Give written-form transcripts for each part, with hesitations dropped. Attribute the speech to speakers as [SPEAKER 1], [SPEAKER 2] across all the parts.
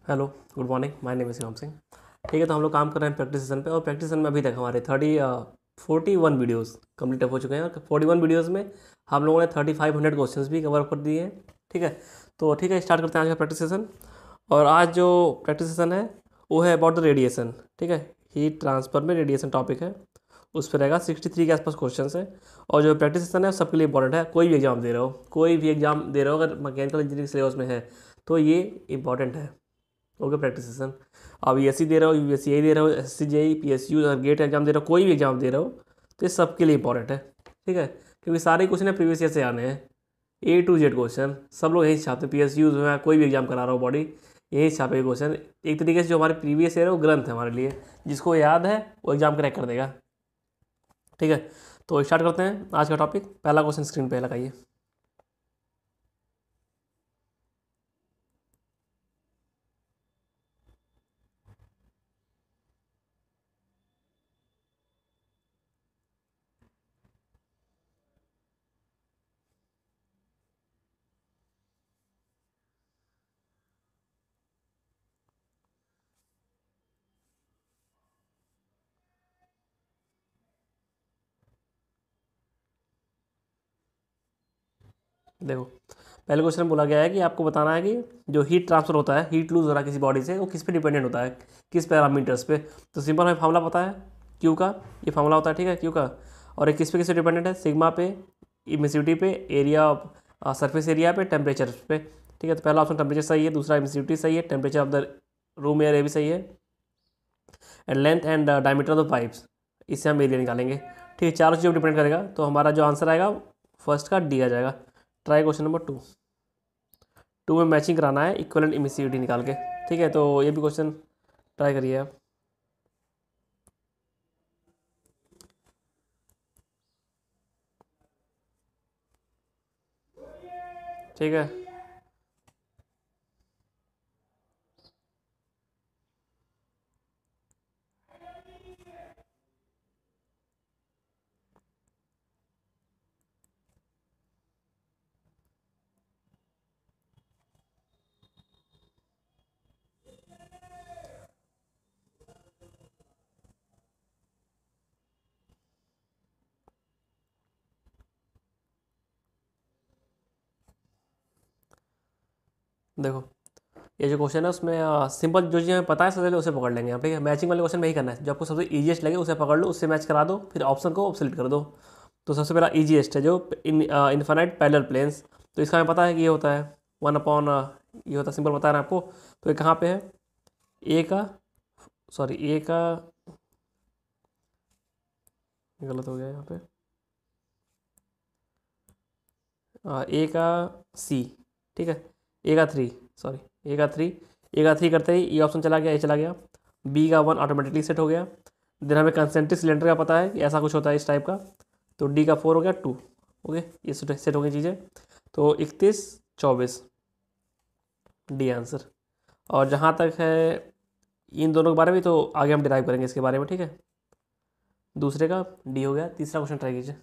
[SPEAKER 1] Hello, good morning. My name is Shivam Singh. ठीक है, तो हम लोग काम कर रहे हैं प्रैक्टिस सेशन पे, और प्रैक्टिस सेशन में अभी तक हमारे 41 वीडियोस कंप्लीट हो चुके हैं, और 41 वीडियोस में हम लोगों ने 3500 क्वेश्चंस भी कवर कर दिए हैं। ठीक है, तो ठीक है, स्टार्ट करते हैं आज का प्रैक्टिस सेशन। और आज जो प्रैक्टिस सेशन है वो है अबाउट द रेडिएशन। ठीक है, हीट ट्रांसफर में रेडिएशन टॉपिक है, उस पर रहेगा 63 के आसपास क्वेश्चन है। और जो प्रैक्टिस सेशन है सबके लिए इंपॉर्टेंट है। कोई भी एग्जाम दे रहे हो, कोई भी एग्जाम दे रहे हो, अगर मैकेनिकल इंजीनियरिंग सिलेबस में है तो ये इंपॉर्टेंट है। Okay, practice session. अब यूएससी दे रहे हो, यूएससी दे रहे हो, S C JE P S U और गेट एग्जाम दे रहे हो, कोई भी एग्जाम दे रहे हो तो ये सबके लिए इंपॉर्टेंट है। ठीक है, क्योंकि सारे क्वेश्चन प्रीवियस ईयर से आने हैं, ए टू जेड क्वेश्चन सब लोग यही छापते हैं। पी एस यू में कोई भी एग्जाम करा रहा हो बॉडी, यही छापे क्वेश्चन। एक तरीके से जो हमारे प्रीवियस ईयर है वो ग्रंथ है हमारे लिए, जिसको याद है वो एग्जाम क्रैक कर देगा। ठीक है, तो स्टार्ट करते हैं आज का टॉपिक। पहला क्वेश्चन स्क्रीन पे लगाइए। देखो, पहले क्वेश्चन में बोला गया है कि आपको बताना है कि जो हीट ट्रांसफर होता है, हीट लूज हो रहा है किसी बॉडी से, वो किस पे डिपेंडेंट होता है, किस पैरामीटर्स पे। तो सिंपल हमें फार्मूला पता है क्यू का, ये फार्मूला होता है। ठीक है, क्यू का। और ये किस पे डिपेंडेंट है, सिग्मा पे, इमिसिविटी पे, एरिया ऑफ सरफेस एरिया पे, टेम्परेचर पे। ठीक है, तो पहला ऑप्शन टेम्परेचर सही है, दूसरा इमिसिविटी सही है, temperature of the room air ये भी सही है, and length and diameter of the pipes, इससे हम एरिया निकालेंगे। ठीक है, चारों चीज़ों पर डिपेंड करेगा, तो हमारा जो आंसर आएगा फर्स्ट का डी आ जाएगा। ट्राई क्वेश्चन नंबर 2 में मैचिंग कराना है इक्वलेंट इमिसिविटी निकाल के। ठीक है, तो ये भी क्वेश्चन ट्राई करिए आप। ठीक है, देखो ये जो क्वेश्चन है उसमें सिंपल जो चीज़ हमें पता है सबसे पहले उसे पकड़ लेंगे। ठीक है, मैचिंग वाले क्वेश्चन में ही करना है, जो आपको सबसे ईजीएस्ट लगे उसे पकड़ लो, उससे मैच करा दो, फिर ऑप्शन को सेलेक्ट कर दो। तो सबसे पहला ईजीएस्ट है जो इनफाइनाइट पैरेलल प्लेन्स। तो इसका हमें पता है कि ये होता है 1 अपॉन, ये होता है, सिंपल बता रहे हैं आपको। तो ये कहाँ पे है, ए का, सॉरी ए का, गलत हो गया यहाँ पे, ए का सी। ठीक है, ए का 3, सॉरी ए का 3, ए का 3 करते ही ये ऑप्शन चला गया, ए चला गया, बी का 1 ऑटोमेटिकली सेट हो गया। देन हमें कंसेंट्रिक सिलेंडर का पता है कि ऐसा कुछ होता है इस टाइप का, तो डी का 4 हो गया, 2। ओके, ये सेट हो गई चीज़ें। तो 31 24 डी आंसर। और जहाँ तक है इन दोनों के बारे में, तो आगे हम डिराइव करेंगे इसके बारे में। ठीक है, दूसरे का डी हो गया। तीसरा क्वेश्चन ट्राई कीजिए।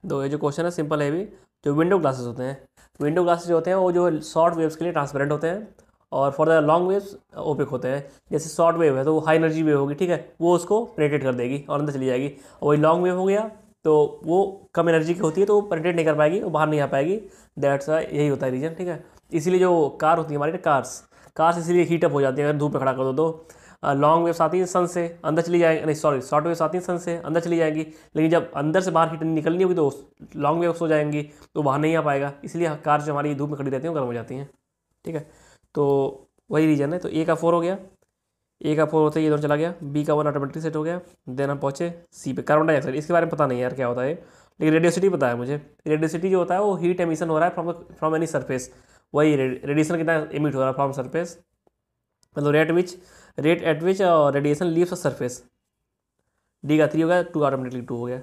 [SPEAKER 1] दो, ये जो क्वेश्चन है सिंपल है भी। जो विंडो ग्लासेस होते हैं, विंडो ग्लासेस जो होते हैं वो जो शॉर्ट वेव्स के लिए ट्रांसपेरेंट होते हैं, और for the long waves opaque होते हैं। जैसे शॉर्ट वेव है तो वो हाई एनर्जी वेव होगी, ठीक है, वो उसको पेनिट्रेट कर देगी और अंदर चली जाएगी। और वही लॉन्ग वेव हो गया तो वो कम एनर्जी की होती है, तो वो पेनिट्रेट नहीं कर पाएगी, वो बाहर नहीं आ पाएगी। दैट्स यही होता है रीजन। ठीक है, इसीलिए जो कार होती है हमारी, कार्स कार्स इसीलिए हीटअप हो जाती है अगर धूप में खड़ा कर दो तो। लॉन्ग वेव्स आती हैं सन से, अंदर चली जाएंगी, नहीं सॉरी, शॉर्ट वेव्स आती हैं सन से, अंदर चली जाएंगी। लेकिन जब अंदर से बाहर हीट निकलनी होगी तो लॉन्ग वेव्स हो जाएंगी, तो बाहर नहीं आ पाएगा। इसलिए कार जो हमारी धूप में खड़ी रहती हैं वो गर्म हो जाती हैं। ठीक है, तो वही रीजन है। तो ए का 4 हो गया, ए का 4 होते ही ये दोनों चला गया, बी का 1 ऑटोमेटिक सेट हो गया। देन हम पहुँचे सी पे, कार्बन डाइऑक्साइड। इसके बारे में पता नहीं यार क्या होता है, लेकिन रेडियोसिटी पता है मुझे। रेडियोसिटी जो होता है वो हीट एमिशन हो रहा है फ्रॉम एनी सरफेस, वही रेडिएशन कितना एमिट हो रहा है फ्रॉम सरफेस, मतलब rate at which radiation leaves a surface. D का 3 हो गया, 2 ऑटोमेटिकली 2 हो गया,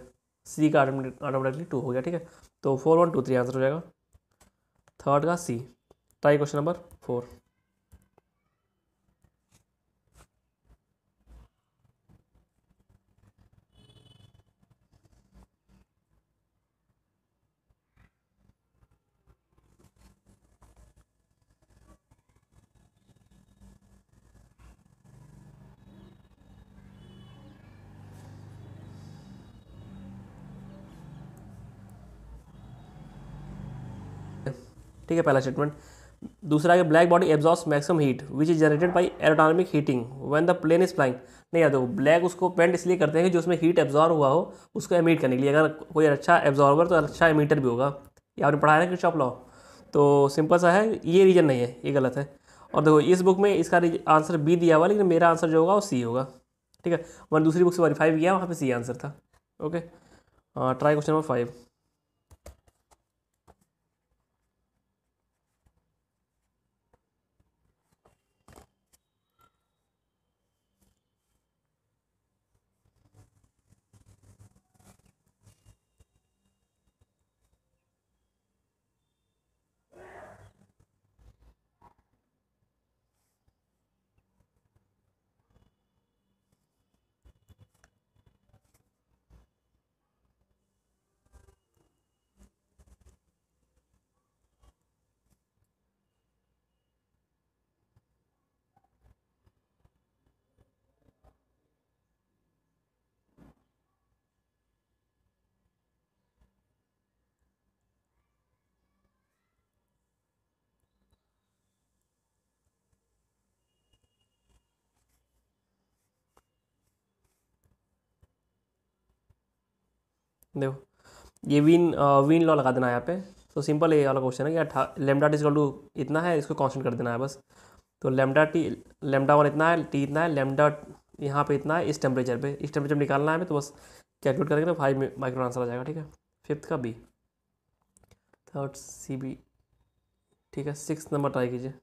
[SPEAKER 1] सी का ऑटोमेटिकली 2 हो गया। ठीक है, तो 4 1 2 3 आंसर हो जाएगा। थर्ड का सी। Try question number 4। ठीक है, पहला स्टेटमेंट। दूसरा है black body absorbs maximum heat which is generated by aerodynamic heating when the plane is flying. नहीं यार देखो, ब्लैक उसको पेंट इसलिए करते हैं कि जो उसमें हीट एब्जॉर्ब हुआ हो उसको एमिट करने के लिए। अगर कोई अच्छा एब्जॉर्बर तो अच्छा एमीटर भी होगा, ये आपने पढ़ा है ना किरचॉफ लॉ। तो सिंपल सा है, ये रीजन नहीं है, ये गलत है। और देखो इस बुक में इसका आंसर बी दिया हुआ, लेकिन मेरा आंसर जो होगा वो सी होगा। ठीक है, मैंने दूसरी बुक से वेरीफाई किया, वहाँ पे सी आंसर था। Okay, try question number 5। देखो ये वीन लॉ लगा देना है यहाँ पे। तो सिंपल ये वाला क्वेश्चन है कि लेमडा टी इक्वल टू इतना है, इसको कांस्टेंट कर देना है बस। तो लेमडा 1 इतना है, टी इतना है, लेमडा यहाँ पे इतना है, इस टेम्परेचर निकालना है हमें, तो बस कैलकुलेट करेंगे तो 5 माइक्रोन आंसर आ जाएगा। ठीक है, फिफ्थ का बी। Third C B. ठीक है, 6 नंबर ट्राई कीजिए।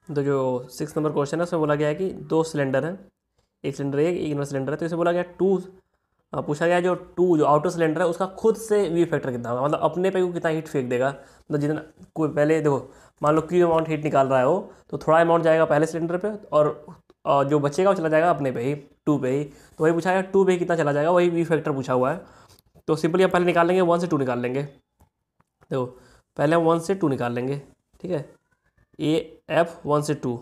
[SPEAKER 1] तो जो 6 नंबर क्वेश्चन है उसमें बोला गया है कि 2 सिलेंडर हैं, एक सिलेंडर एक इनर सिलेंडर है। तो इसे बोला गया पूछा गया जो आउटर सिलेंडर है उसका खुद से वी फैक्टर कितना होगा, मतलब अपने पे वो कितना हीट फेंक देगा। मतलब जितना कोई पहले देखो, मान लो क्यू अमाउंट हीट निकाल रहा है हो, तो थोड़ा अमाउंट जाएगा पहले सिलेंडर पे, और जो बचेगा वो चला जाएगा अपने पे ही, 2 पे ही। तो वही पूछा गया 2 पे कितना चला जाएगा, वही वी फैक्टर पूछा हुआ है। तो सिंपली हम पहले निकाल लेंगे, 1 से 2 निकाल लेंगे। देखो पहले हम 1 से 2 निकाल लेंगे। ठीक है, ए एफ 1 से 2,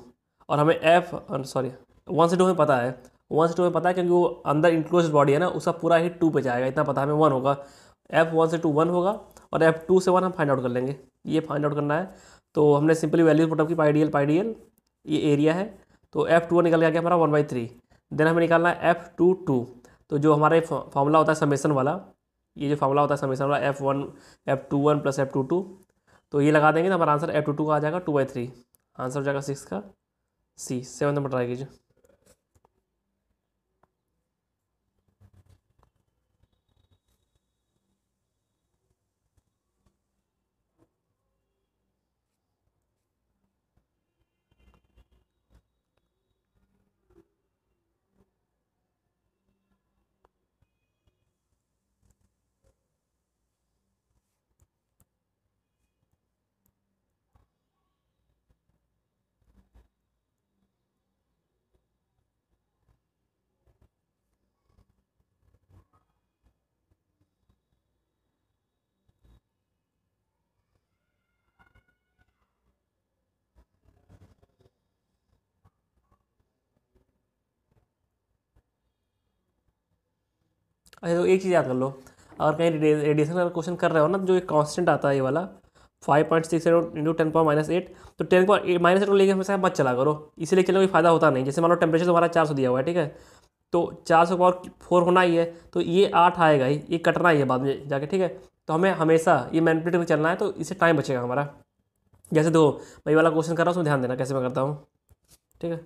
[SPEAKER 1] और हमें एफ सॉरी 1 से 2 हमें पता है, 1 से 2 हमें पता है क्योंकि वो अंदर इंक्लोज बॉडी है ना, उसका पूरा हीट 2 पे जाएगा, इतना पता है हमें 1 होगा। एफ 1 से 2 1 होगा, और एफ 2 से 1 हम फाइंड आउट कर लेंगे, ये फाइंड आउट करना है। तो हमने सिंपली वैल्यूज पुटअप की, पाई डी एल ये एरिया है। तो एफ 2 निकल गया हमारा 1/3। देन हमें निकालना है F22। तो जो हमारे फॉर्मूला होता है समेसन वाला, ये जो फॉर्मूला होता है समेसन वाला F21 प्लस F22, तो ये लगा देंगे तो हमारा आंसर F22 का आ जाएगा 2/3। आंसर हो जाएगा 6 का C। 7 नंबर ट्राई कीजिए। अच्छा, तो एक चीज़ याद कर लो, अगर कहीं रेडिएशन का क्वेश्चन कर रहे हो ना, जो एक कांस्टेंट आता है ये वाला 5.6 इंटू 10⁻8, तो 10⁻8 को लेके हमेशा मत चला करो, इसीलिए चलो कोई फायदा होता नहीं। जैसे मान लो टेम्परेचर तुम्हारा 400 दिया हुआ है, ठीक है, तो 400 पावर 4 होना ही है, तो ये 8 आएगा ही, ये कटना ही है बाद में जाके, ठीक है। तो हमें हमेशा ये मैनिपुलेट में चलना है, तो इससे टाइम बचेगा हमारा। जैसे दो मैं ये वाला क्वेश्चन कर रहा हूँ, उसमें ध्यान देना कैसे मैं करता हूँ, ठीक है।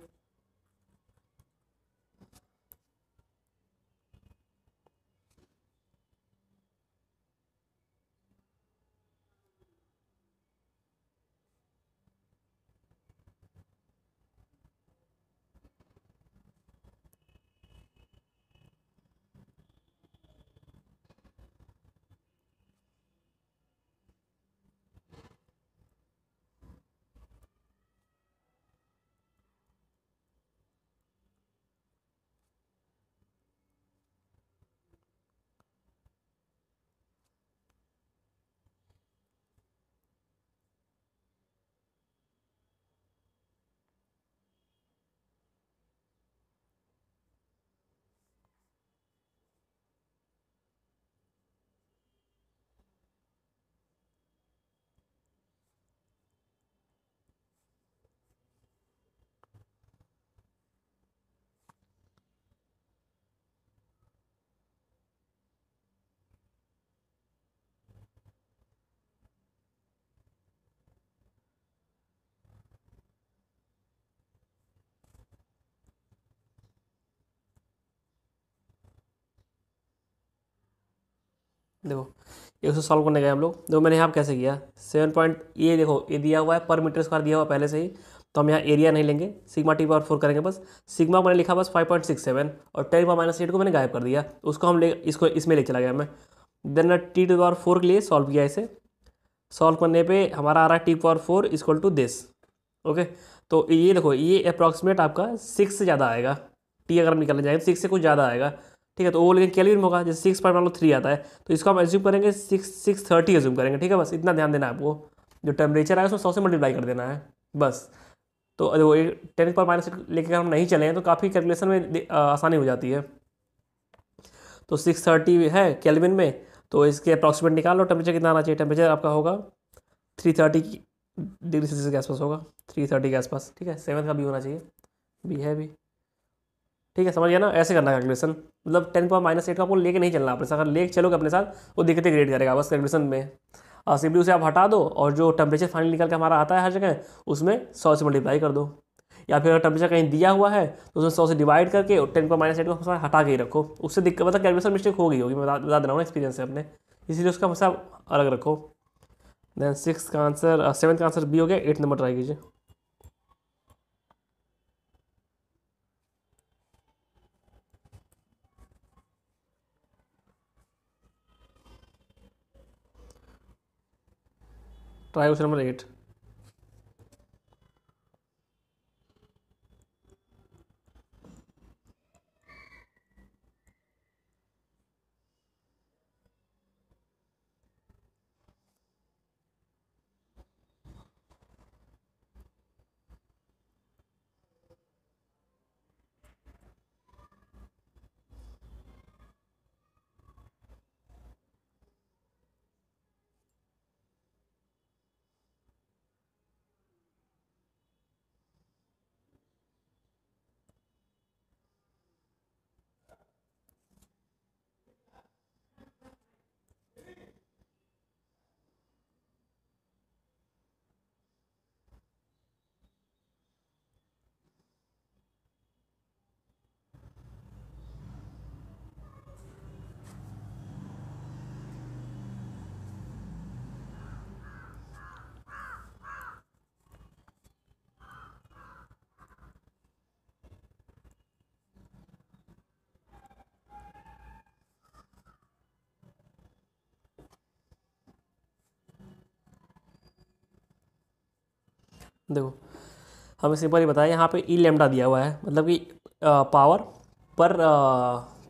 [SPEAKER 1] देखो ये उसको सॉल्व करने गए हम लोग, देखो मैंने यहाँ पे कैसे किया, 7 ये देखो ये दिया हुआ है पर मीटर स्क्वायर दिया हुआ पहले से ही, तो हम यहाँ एरिया नहीं लेंगे, सिग्मा T⁴ करेंगे बस। सिग्मा मैंने लिखा बस 5.67 और 10⁻8 को मैंने गायब कर दिया, उसको हम ले इसको इसमें ले चला गया मैं। देन T⁴ के लिए सॉल्व किया इसे, सॉल्व करने पे हमारा आ रहा है T⁴ equal to this. Okay, तो ये देखो ये अप्रॉक्सीमेट आपका 6 से ज़्यादा आएगा, टी अगर हम निकलने जाएंगे 6 से कुछ ज़्यादा आएगा, ठीक है। तो वो लेकिन केल्विन में होगा, जैसे 6.3 आता है, तो इसको हम एज्यूम करेंगे 630 एज्यूम करेंगे, ठीक है। बस इतना ध्यान देना है आपको, जो टेम्परेचर है उसमें 100 से मल्टीप्लाई कर देना है बस। तो वो 10⁻8 लेकर हम नहीं चले हैं तो काफ़ी कैलकुलेशन में आसानी हो जाती है। तो 630 है केल्विन में, तो इसके अप्रॉक्सीमेट निकाल लो टेम्परेचर कितना आना चाहिए। टेम्परेचर आपका होगा 330 डिग्री सेल्सियस के आसपास होगा, 330 के आसपास, ठीक है। 7 का भी होना चाहिए, भी है भी, ठीक है। समझ गया ना, ऐसे करना कैलकुलेशन, मतलब 10⁻8 का आपको लेके नहीं चलना अपने साथ, अगर लेके चलोगे अपने साथ वो दिक्कतें क्रिएट करेगा बस कैलकुलेशन में। CPU से आप हटा दो और जो टेम्परेचर फाइनल निकल के हमारा आता है हर जगह, उसमें 100 से मल्टीप्लाई कर दो, या फिर अगर टेम्परेचर कहीं दिया हुआ है तो उसमें 100 से डिवाइड करके 10⁻8 को हमेशा हटा के ही रखो, उससे दिक्कत मतलब कैलकुलेशन मिस्टेक हो गई होगी, मैं बता दे रहा हूँ एक्सपीरियंस से अपने, इसीलिए उसका हमेशा अलग रखो। देन 6 का आंसर 7 का आंसर बी हो गया। 8 नंबर ट्राई कीजिए। Try question number 8। देखो हमें सिंपल ही बताया, यहाँ पे ई लेमडा दिया हुआ है, मतलब कि पावर पर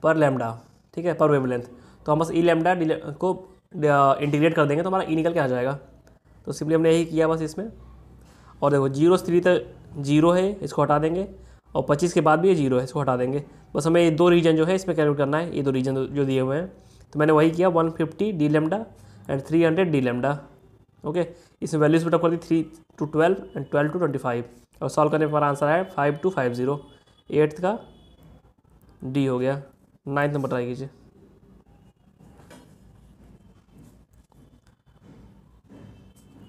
[SPEAKER 1] पर लेमडा, ठीक है, पर वेवलेंथ। तो हम बस ई लेमडा को इंटीग्रेट कर देंगे तो हमारा ई निकल के आ जाएगा। तो सिंपली हमने यही किया बस इसमें। और देखो 0 से 3 तक 0 है, इसको हटा देंगे, और 25 के बाद भी ये 0 है, इसको हटा देंगे। बस हमें ये 2 रीजन जो है इसमें कैलकुलेट करना है, ये 2 रीजन जो दिए हुए हैं। तो मैंने वही किया, 150 D lambda and 300 D lambda. Okay, इसमें वैल्यूज पुटअप कर दी 3 to 12 एंड 12 to 25, और सॉल्व करने पर हमारा आंसर है 5250। 8th का डी हो गया। 9th नंबर ट्राई कीजिए।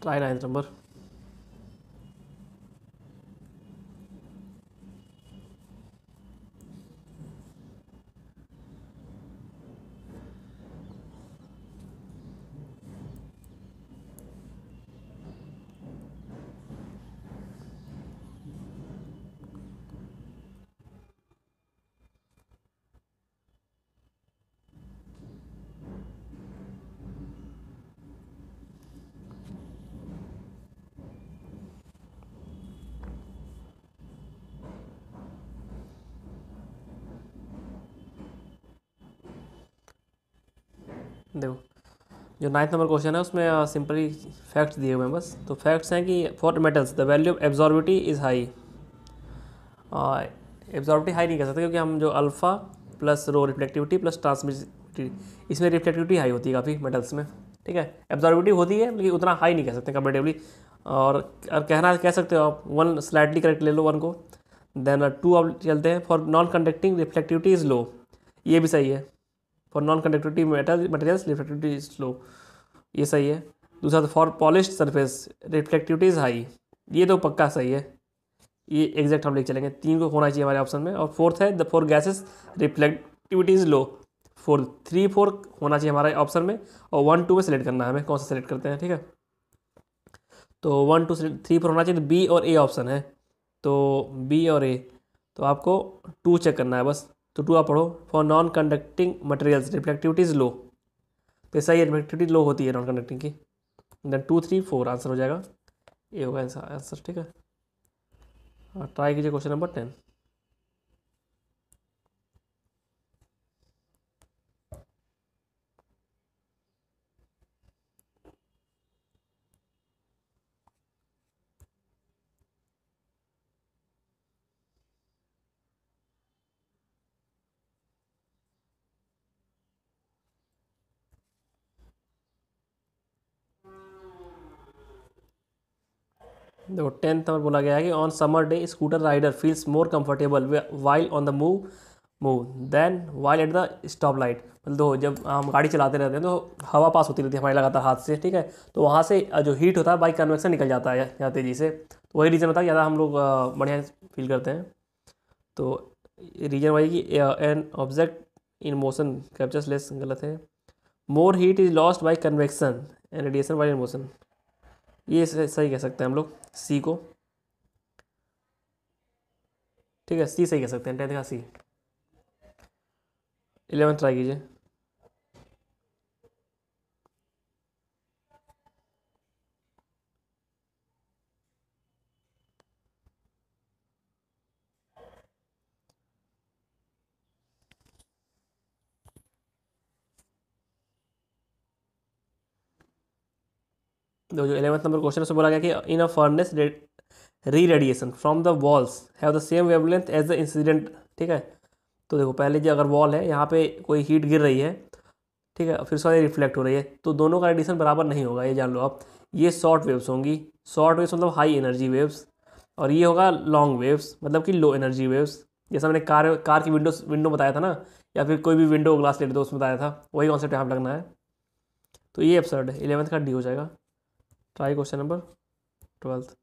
[SPEAKER 1] Try 9th number. देखो जो 9th नंबर क्वेश्चन है उसमें सिंपली फैक्ट्स दिए हुए हैं बस। तो फैक्ट्स हैं कि for metals the value of एब्जॉर्बिविटी is high. एब्जॉर्बिविटी high नहीं कह सकते, क्योंकि हम जो अल्फ़ा प्लस रो रिफ्लेक्टिविटी प्लस ट्रांसमिटिविटी, इसमें रिफ्लेक्टिविटी हाई होती है काफ़ी मेटल्स में, ठीक है। एब्जॉर्बिविटी होती है लेकिन उतना हाई नहीं कह सकते कंपेरेटिवली। और कहना कह सकते हो आप, 1 स्लाइटली करेक्ट ले लो 1 को। देन 2 आप चलते हैं, for non conducting reflectivity is low, ये भी सही है। For non conductivity materials reflectivity is low, ये सही है। दूसरा तो for polished surface reflectivity is high, ये तो पक्का सही है, ये एग्जैक्ट हम लेके चलेंगे। 3 को होना चाहिए हमारे ऑप्शन में। और फोर्थ है the for gases reflectivity is low, 4 होना चाहिए हमारे ऑप्शन में। और 1 2 में सेलेक्ट करना है हमें, कौन सा सेलेक्ट करते हैं, ठीक है। तो 1 2 3 4 होना चाहिए, तो बी और ए ऑप्शन है। तो बी और ए, तो आपको 2 चेक करना है बस। तो 2 आप पढ़ो, for non conducting materials reflectivity is low, तो सही है, रिफ्लेक्टिविटी लो होती है नॉन कंडक्टिंग की। देन 2 3 4 आंसर हो जाएगा, ये होगा आंसर, ठीक है। ट्राई कीजिए क्वेश्चन नंबर 10। देखो 10th नंबर बोला गया है कि on summer day scooter rider feels more comfortable while on the move then while at the stop light. मतलब तो जब हम गाड़ी चलाते रहते हैं तो हवा पास होती रहती है हमारे लगातार हाथ से, ठीक है। तो वहाँ से जो हीट होता है बाई कन्वेक्शन निकल जाता है यहाँ तेज़ी से, तो वही रीज़न होता है कि ज़्यादा हम लोग बढ़िया फील करते हैं। तो रीजन वही कि an object in motion captures less, गलत है। More heat is lost by convection and radiation by motion, ये सही कह सकते हैं हम लोग सी को, ठीक है। सी सही कह सकते हैं, 10th का सी। 11th ट्राई कीजिए। जो 11th नंबर क्वेश्चन उसमें बोला गया कि in a furnace re radiation from the walls have the same wavelength as the incident, ठीक है। तो देखो पहले जो अगर वॉल है यहाँ पे कोई हीट गिर रही है, ठीक है, फिर उसके रिफ्लेक्ट हो रही है, तो दोनों का रेडिएशन बराबर नहीं होगा, ये जान लो आप। ये शॉर्ट वेव्स होंगी, शॉर्ट वेव्स मतलब हाई एनर्जी वेव्स, और ये होगा लॉन्ग वेव्स मतलब कि लो एनर्जी वेव्स। जैसा मैंने कार की विंडो बताया था ना, या फिर कोई भी विंडो ग्लास ले लो तो उसमें बताया था, वही कॉन्सेप्ट यहाँ पे लगना है। तो ये एब्सर्ड है, 11th का डी हो जाएगा। Try question number 12th।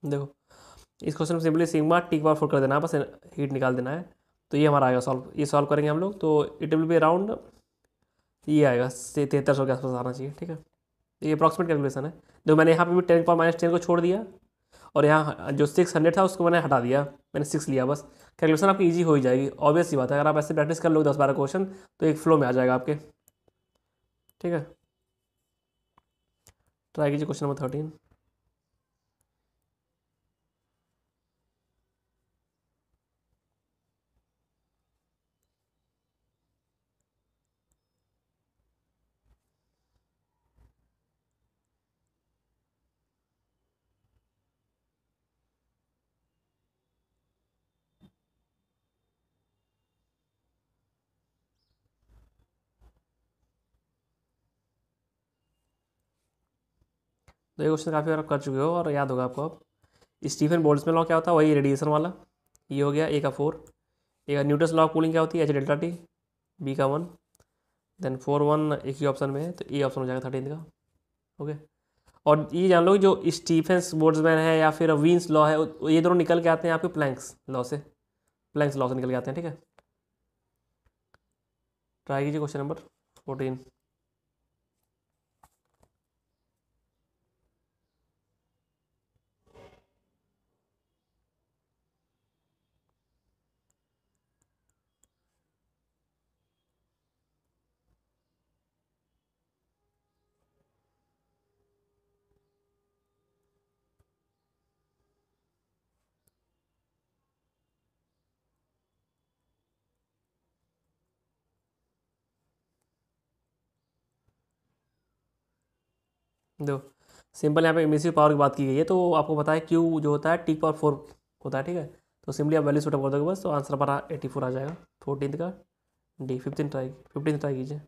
[SPEAKER 1] देखो इस क्वेश्चन में सिंपली सिग्मा टी पावर 4 कर देना है, बस हीट निकाल देना है। तो ये हमारा आएगा सॉल्व, ये सॉल्व करेंगे हम लोग, तो इट विल बी अराउंड, ये आएगा 7300 के आसपास आना चाहिए। ठीक है, ये अप्रॉक्सीमेट कैलकुलेशन है। देखो मैंने यहाँ पे भी 10 को छोड़ दिया, और यहाँ जो 600 था उसको मैंने हटा दिया, मैंने 6 लिया बस। कैलकुलेशन आपकी ईजी हो ही जाएगी, ऑब्वियस सी बात है। अगर आप ऐसे प्रैक्टिस कर लो 10-12 क्वेश्चन तो एक फ्लो में आ जाएगा आपके। ठीक है, ट्राई कीजिए क्वेश्चन नंबर 13। तो ये क्वेश्चन काफ़ी बार आप कर चुके हो और याद होगा आपको। अब स्टीफन बोल्ट्जमैन लॉ क्या होता है, वही रेडिएशन वाला। ये हो गया ए का 4। ए का न्यूटन्स लॉ ऑफ कूलिंग क्या होती है, H∆T। बी का 1, देन 4 1 एक ही ऑप्शन में है, तो ए ऑप्शन हो जाएगा 13 का। ओके, और ये जान लो जो स्टीफन बोल्ट्जमैन है या फिर वीन्स लॉ है, ये दोनों निकल के आते हैं आपके प्लैंक्स लॉ से, प्लैंक्स लॉ से निकल के आते हैं। ठीक है, ट्राई कीजिए क्वेश्चन नंबर 14। दो सिंपल यहाँ पे इमिसिव पावर की बात की गई है, तो आपको पता है क्यू जो होता है T⁴ होता है। ठीक है, तो सिंपली आप वैल्यू सुटअप कर दोगे बस, तो आंसर हमारा 84 आ जाएगा। 14 का डी। 15 ट्राई कीजिए।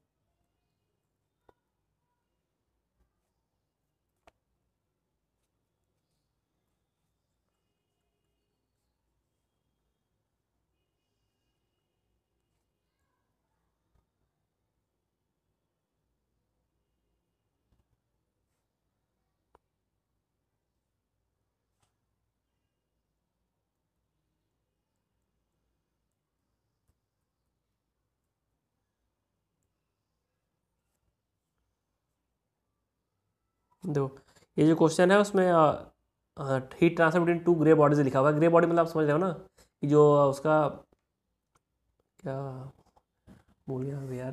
[SPEAKER 1] देखो ये जो क्वेश्चन है उसमें heat transfer between 2 grey bodies लिखा हुआ है। ग्रे बॉडी मतलब आप समझ रहे हो ना, कि जो उसका क्या बोल गया अभी यार,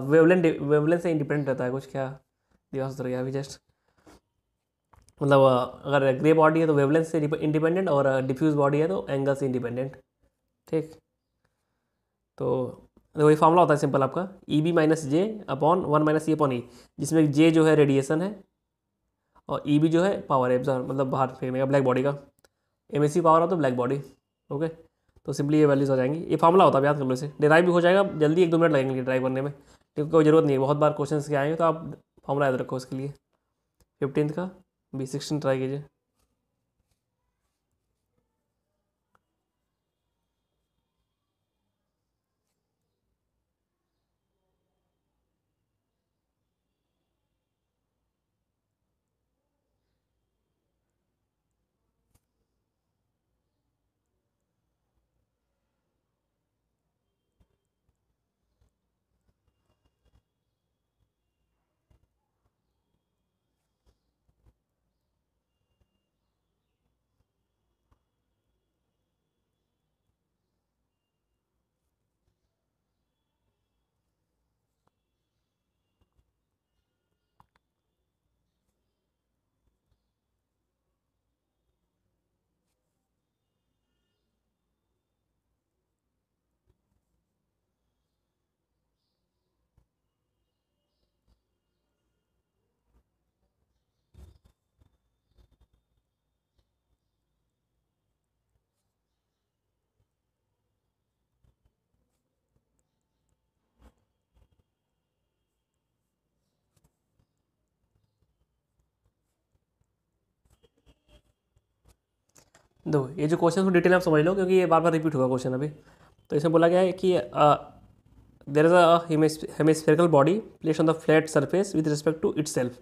[SPEAKER 1] वेवलेंथ से इंडिपेंडेंट रहता है कुछ, क्या दिमाग से उतर गया अभी जस्ट। मतलब अगर ग्रे बॉडी है तो वेवलेंथ से इंडिपेंडेंट, और डिफ्यूज बॉडी है तो एंगल से इंडिपेंडेंट। ठीक, तो देखो ये फार्मूला होता है सिंपल आपका, EB-J/1 - E/E, जिसमें J जो है रेडिएशन है और EB जो है पावर एब्जॉर्ब, मतलब बाहर फेंकने का ब्लैक बॉडी का। एमिसिव पावर हो तो ब्लैक बॉडी। ओके, तो सिंपली ये वैल्यूज हो जाएंगी। ये फार्मूला होता है, याद कर लो इसे, डिराइव भी हो जाएगा जल्दी, 1-2 मिनट लगेंगे ड्राइव करने में, क्योंकि कोई ज़रूरत नहीं है, बहुत बार क्वेश्चन के आएंगे, तो आप फार्मूला याद रखो उसके लिए। 15 का B16 ट्राई कीजिए। दो ये जो क्वेश्चन को डिटेल आप समझ लो, क्योंकि ये बार बार रिपीट होगा क्वेश्चन अभी। तो इसमें बोला गया है कि there is a hemispherical body placed on the flat surface with respect to itself.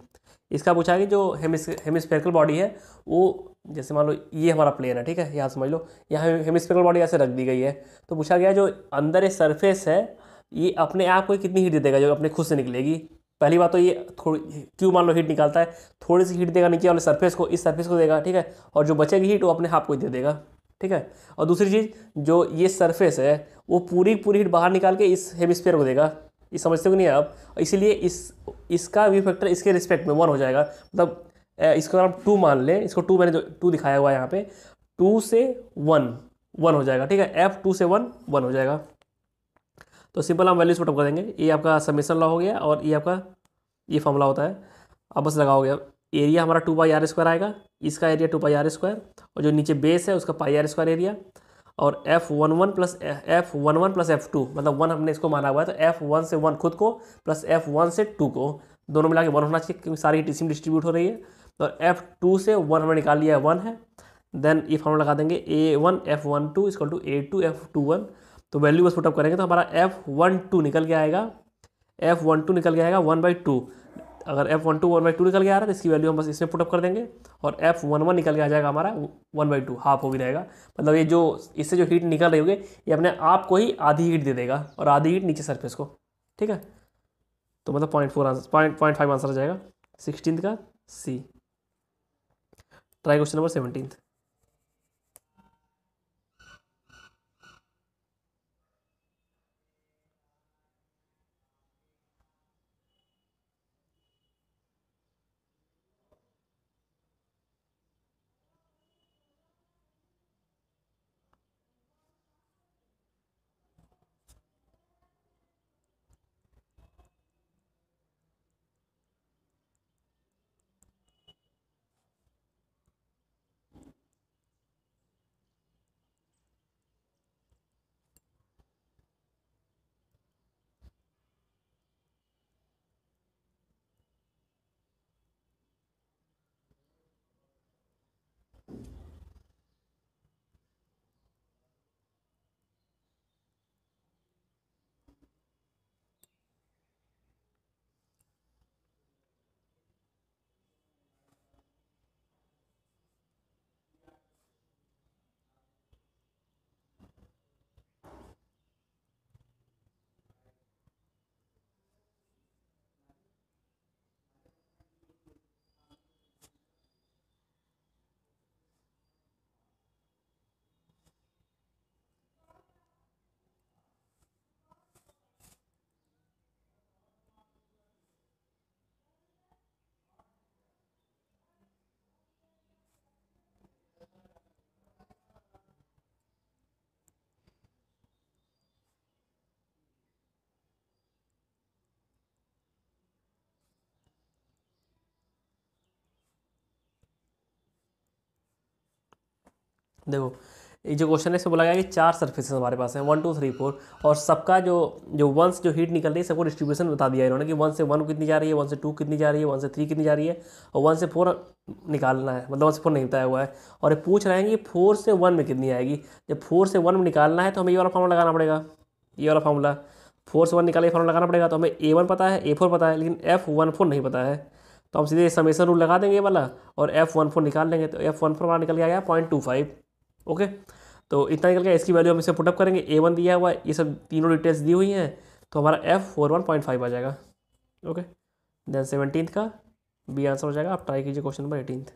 [SPEAKER 1] इसका पूछा है कि जो हेमिस्फेरिकल बॉडी है वो, जैसे मान लो ये हमारा प्लेन है, ठीक है, यहाँ समझ लो, यहाँ हेमिस्फेरिकल बॉडी ऐसे रख दी गई है। तो पूछा गया जो अंदर ये सरफेस है ये अपने आप को कितनी हीट दे देगा जो अपने खुद से निकलेगी। पहली बात तो ये थोड़ी, क्यों मान लो हीट निकालता है, थोड़ी सी हीट देगा नीचे वाले सरफेस को, इस सरफेस को देगा, ठीक है, और जो बचेगी हीट वो अपने आप को ही दे देगा, ठीक है। और दूसरी चीज़, जो ये सरफेस है वो पूरी पूरी हीट बाहर निकाल के इस हेमिस्फीयर को देगा। ये समझते हो कि नहीं आप? इसीलिए इसका व्यू फैक्टर इसके रिस्पेक्ट में 1 हो जाएगा। मतलब इसको अगर हम 2 मान लें, इसको 2 मैंने जो 2 दिखाया हुआ है यहाँ पे, 2 से 1 1 हो जाएगा, ठीक है। F 2 से 1 1 हो जाएगा। तो सिंपल हम वैल्यूज पुटअप कर देंगे। ये आपका समेशन लॉ हो गया और ये आपका ये फॉर्मूला होता है। अब बस लगाओगे, एरिया हमारा 2 पाई r² आएगा, इसका एरिया 2 पाई r², और जो नीचे बेस है उसका पाई r² एरिया, और F11 प्लस F2, मतलब 1 हमने इसको माना हुआ है, तो F1 से 1 खुद को प्लस F1 से 2 को, दोनों मिला के 1 होना चाहिए क्योंकि सारी हीट इसी में डिस्ट्रीब्यूट हो रही है। और F2 से 1 हमने निकाल लिया है, 1 है। देन ये फॉर्मूला लगा देंगे A1 F12 equal to A2 F21। तो वैल्यू बस पुटअप करेंगे तो हमारा F12 निकल के आएगा, F12 निकल के आएगा 1/2। अगर F12 1/2 निकल के आ रहा है तो इसकी वैल्यू हम बस इसमें पुटअप कर देंगे, और F11 निकल के आ जाएगा हमारा 1/2, हाफ हो भी रहेगा। मतलब ये जो इससे जो हीट निकल रही होगी ये अपने आप को ही आधी हीट दे देगा, और आधी हीट नीचे सरफेस को, ठीक है। तो मतलब 0.4 आंसर, 0.5 आंसर आ जाएगा 16th का C। Try question number 17th। देखो ये जो क्वेश्चन है इसमें बोला गया कि 4 सर्फेसेस हमारे पास हैं, 1 2 3 4, और सबका जो जो 1 से जो हीट निकल रही है सबको डिस्ट्रीब्यूशन बता दिया है इन्होंने कि 1 से 1 कितनी जा रही है, 1 से 2 कितनी जा रही है, 1 से 3 कितनी जा रही है, और 1 से 4 निकालना है। मतलब 1 से 4 नहीं बताया हुआ है, और ये पूछ रहे हैं कि 4 से 1 में कितनी आएगी। जब 4 से 1 में निकालना है तो हमें ये वाला फार्मूला लगाना पड़ेगा, ये वाला फार्मूला 4 से 1 निकाले फार्मूला लगाना पड़ेगा। तो हमें A1 पता है, A4 पता है, लेकिन F14 नहीं पता है। तो हम सीधे समेशन रूल लगा देंगे ये वाला, और F14 निकाल लेंगे। तो F14 हमारा निकल के आ गया 0.25। ओके, तो इतना निकल गया। इसकी वैल्यू हम इसे पुटअप करेंगे, A1 दिया हुआ है, ये सब तीनों डिटेल्स दी हुई हैं, तो हमारा F41.5 आ जाएगा। ओके, देन 17th का बी आंसर हो जाएगा। आप ट्राई कीजिए क्वेश्चन नंबर 18th।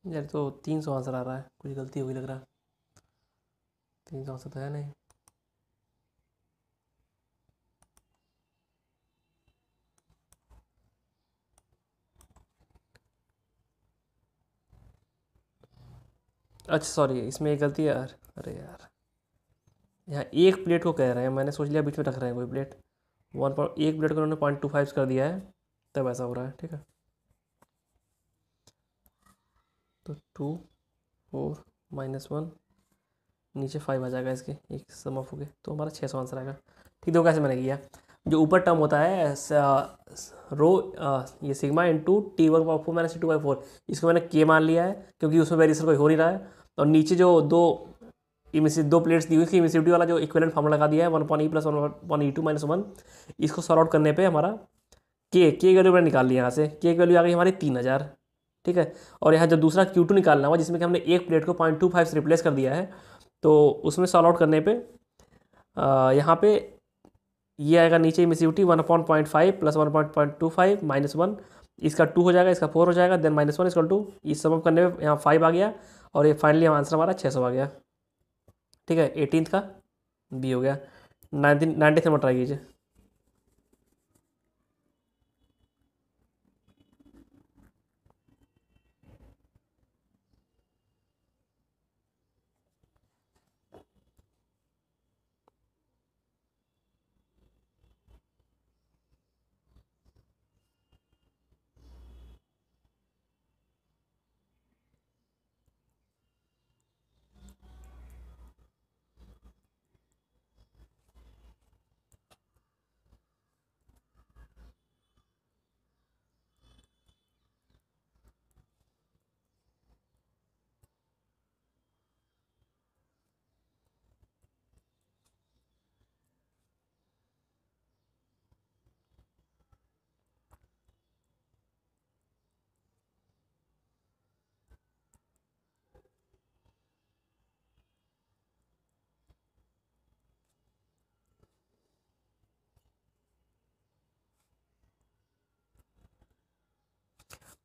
[SPEAKER 1] यार तो 300 आंसर आ रहा है, कुछ गलती हुई लग रहा है। 300 आंसर तो है नहीं। अच्छा सॉरी, इसमें एक गलती है यार। अरे यार, यहाँ एक प्लेट को कह रहे हैं, मैंने सोच लिया बीच में रख रहे हैं कोई प्लेट। एक प्लेट को उन्होंने 0.25 कर दिया है, तब ऐसा हो रहा है। ठीक है, तो 2 4 -1, नीचे 5 आ जाएगा इसके, एक सम ऑफ हो गए, तो हमारा 600 आंसर आएगा। ठीक, देखो कैसे मैंने किया। जो ऊपर टर्म होता है रो, ये सिग्मा इंटू T1/4 - T2/4, इसको मैंने के मान लिया है क्योंकि उसमें वेरिएशन कोई हो नहीं रहा है। और नीचे जो दो प्लेट्स दी हुई थी, इमिसिविटी वाला जो इक्विवेलेंट फॉर्मूला लगा दिया है 1/E + 1/E2 - 1, इसको सॉल्व आउट करने पे हमारा के वैल्यू मैंने निकाल लिया। यहाँ से के की वैल्यू आ गई हमारी 3000। ठीक है, और यहाँ जब दूसरा Q2 निकालना हुआ, जिसमें कि हमने एक प्लेट को 0.25 से रिप्लेस कर दिया है, तो उसमें सॉल्व आउट करने पे यहाँ पे ये आएगा नीचे इमिसिविटी 1/0.5 + 1/0.25 -1, इसका 2 हो जाएगा, इसका 4 हो जाएगा, देन -1 = इस सब करने में यहाँ 5 आ गया, और ये फाइनली आंसर हमारा 600 आ गया। ठीक है, 18th का बी हो गया। 19th नंबर ट्राई कीजिए।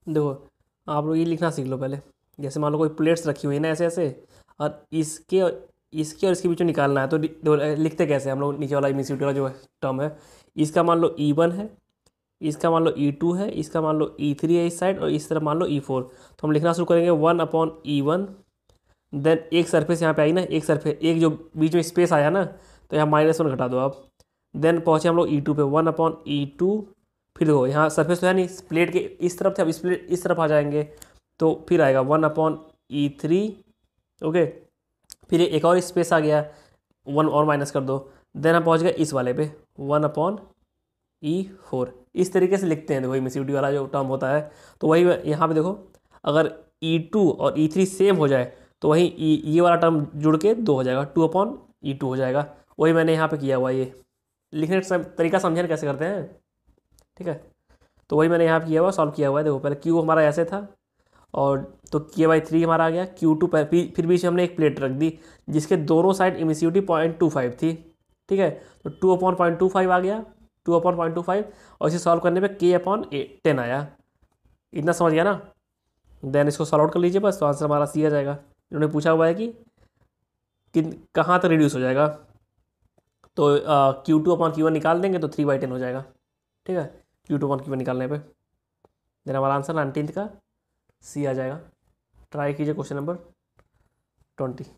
[SPEAKER 1] देखो, आप लोग ये लिखना सीख लो पहले। जैसे मान लो कोई प्लेट्स रखी हुई है ना, ऐसे ऐसे, और इसके और इसके बीच में निकालना है, तो लिखते कैसे हम लोग? नीचे वाला इमिसिविटी वाला जो टर्म है, इसका मान लो E1 है, इसका मान लो E2 है, इसका मान लो E3 है इस साइड, और इस तरफ मान लो E4। तो हम लिखना शुरू करेंगे 1/E1, देन एक सरफेस यहाँ पे आई ना, एक सरफेस, एक जो बीच में स्पेस आया ना, तो यहाँ -1 घटा दो आप। देन पहुँचे हम लोग E2 पे, 1/E2। फिर देखो यहाँ सरफेस तो है नहीं, प्लेट के इस तरफ थे, अब इस प्लेट इस तरफ आ जाएंगे, तो फिर आएगा 1/E3। ओके, फिर एक और स्पेस आ गया, 1 और माइनस कर दो, देन हम पहुँच गए इस वाले पे, 1/E4। इस तरीके से लिखते हैं। देखो इमिसिविटी वाला जो टर्म होता है, तो वही यहाँ पे देखो, अगर E2 और E3 सेम हो जाए, तो वही ये वाला टर्म जुड़ के 2 हो जाएगा, 2/E2 हो जाएगा। वही मैंने यहाँ पे किया हुआ। ये लिखने का तरीका समझे ना कैसे करते हैं? ठीक है, तो वही मैंने यहाँ पे किया हुआ, सॉल्व किया हुआ है। देखो पहले Q हमारा ऐसे था, और तो K/3 हमारा आ गया, Q2 पर फिर बीच में हमने एक प्लेट रख दी, जिसके दोनों साइड इमिसिविटी 0.25 थी। ठीक है, तो 2/0.25 आ गया, 2/0.25, और इसे सॉल्व करने पे K/10 आया। इतना समझ गया ना? देन इसको सॉल्व आउट कर लीजिए बस, तो आंसर हमारा सी आ जाएगा। इन्होंने पूछा हुआ है कि कहाँ तक रिड्यूस हो जाएगा, तो Q2/Q1 निकाल देंगे तो 3/10 हो जाएगा। ठीक है, Q2/Q1 निकालने पे देन हमारा आंसर 19th का सी आ जाएगा। ट्राई कीजिए क्वेश्चन नंबर 20।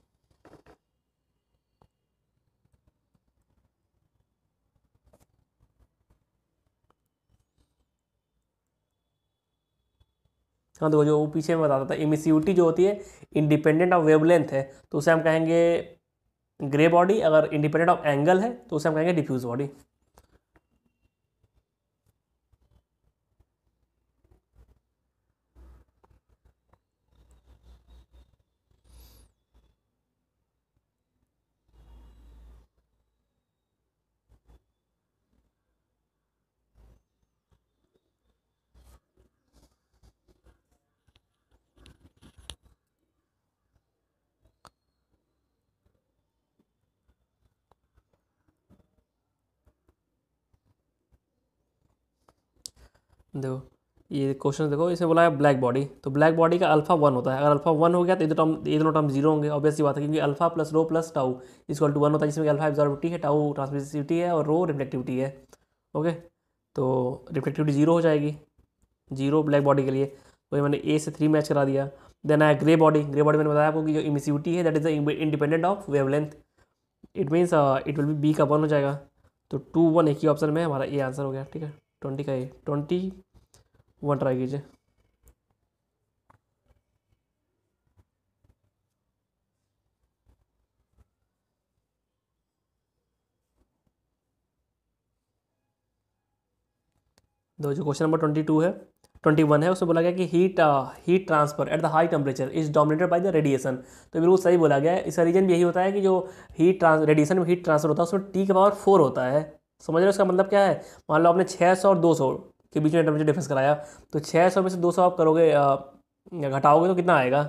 [SPEAKER 1] हाँ, देखो जो वो पीछे में बताता था, इमिसिविटी जो होती है इंडिपेंडेंट ऑफ वेवलेंथ है, तो उसे हम कहेंगे ग्रे बॉडी। अगर इंडिपेंडेंट ऑफ एंगल है, तो उसे हम कहेंगे डिफ्यूज बॉडी। देखो ये क्वेश्चन देखो, इसे बोला है ब्लैक बॉडी, तो ब्लैक बॉडी का अल्फा 1 होता है। अगर अल्फा 1 हो गया तो ये दोनों टर्म जीरो होंगे, ऑब्वियस सी बात है, क्योंकि alpha plus rho plus tau equal to 1 होता है, जिसमें अल्फा एब्जॉर्बिविटी है, टाउ ट्रांसमिसिविटी है और रो रिफ्लेक्टिविटी है। ओके, तो रिफ्लेक्टिविटी जीरो हो जाएगी, जीरो ब्लैक बॉडी के लिए। तो ये मैंने ए से 3 मैच करा दिया। देन आया ग्रे बॉडी। ग्रे बॉडी मैंने बताया आपको कि जो इमिसिविटी है that is the independent of wavelength, it means it will be B का 1 हो जाएगा। तो 2 1 एक ही ऑप्शन में हमारा ये आंसर हो गया। ठीक है, 20 का ए, 21 ट्राई कीजिए। दो जो क्वेश्चन नंबर 22 है, 21 है, उसमें बोला गया कि heat transfer at the high temperature is dominated by the radiation. तो बिल्कुल सही बोला गया है। इसका रीजन भी यही होता है कि जो रेडिएशन में हीट ट्रांसफर होता है उसमें टी का पावर 4 होता है। समझ रहे हो इसका मतलब क्या है? मान लो आपने 600 और 200 के बीच में टेम्परेचर डिफरेंस कराया, तो 600 में से 200 आप करोगे घटाओगे तो कितना आएगा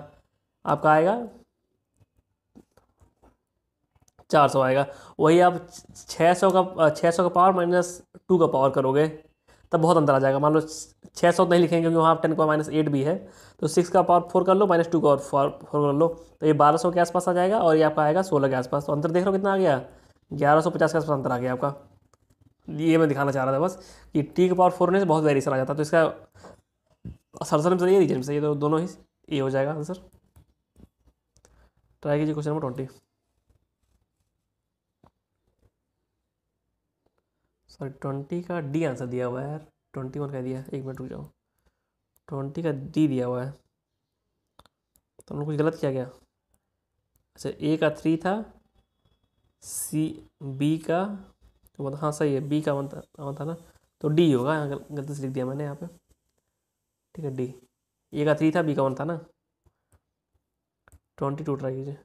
[SPEAKER 1] आपका? आएगा 400 आएगा। वही आप 600 का पावर -2 का पावर करोगे तब बहुत अंतर आ जाएगा। मान लो 600 नहीं लिखेंगे क्योंकि वहाँ 10 का -8 भी है, तो 6 का पावर 4 कर लो, -2 का और 4 कर लो, तो ये 1200 के आसपास आ जाएगा और ये आपका आएगा 16 के आसपास। तो अंतर देख रहे हो कितना आ गया? 1150 के आसपास अंतर आ गया आपका। ये मैं दिखाना चाह रहा था बस कि टी का पावर 4 होने से बहुत वेरिएशन आ जाता है। तो इसका सरसर में ये रीजन से ये तो दोनों ही ये हो जाएगा आंसर। ट्राई कीजिए क्वेश्चन नंबर 20। सॉरी, 20 का डी आंसर दिया हुआ है यार, 21 का दिया है। एक मिनट रुक जाओ, 20 का डी दिया हुआ है, तो हम लोग कुछ गलत किया गया। अच्छा, ए का 3 था, सी बी का तो मतलब हाँ सही है, बी का 1 था ना, तो डी होगा। यहाँ गलती से लिख दिया मैंने यहाँ पे। ठीक है, डी। ए का 3 था, बी का 1 था ना। 22 ट्राई कीजिए।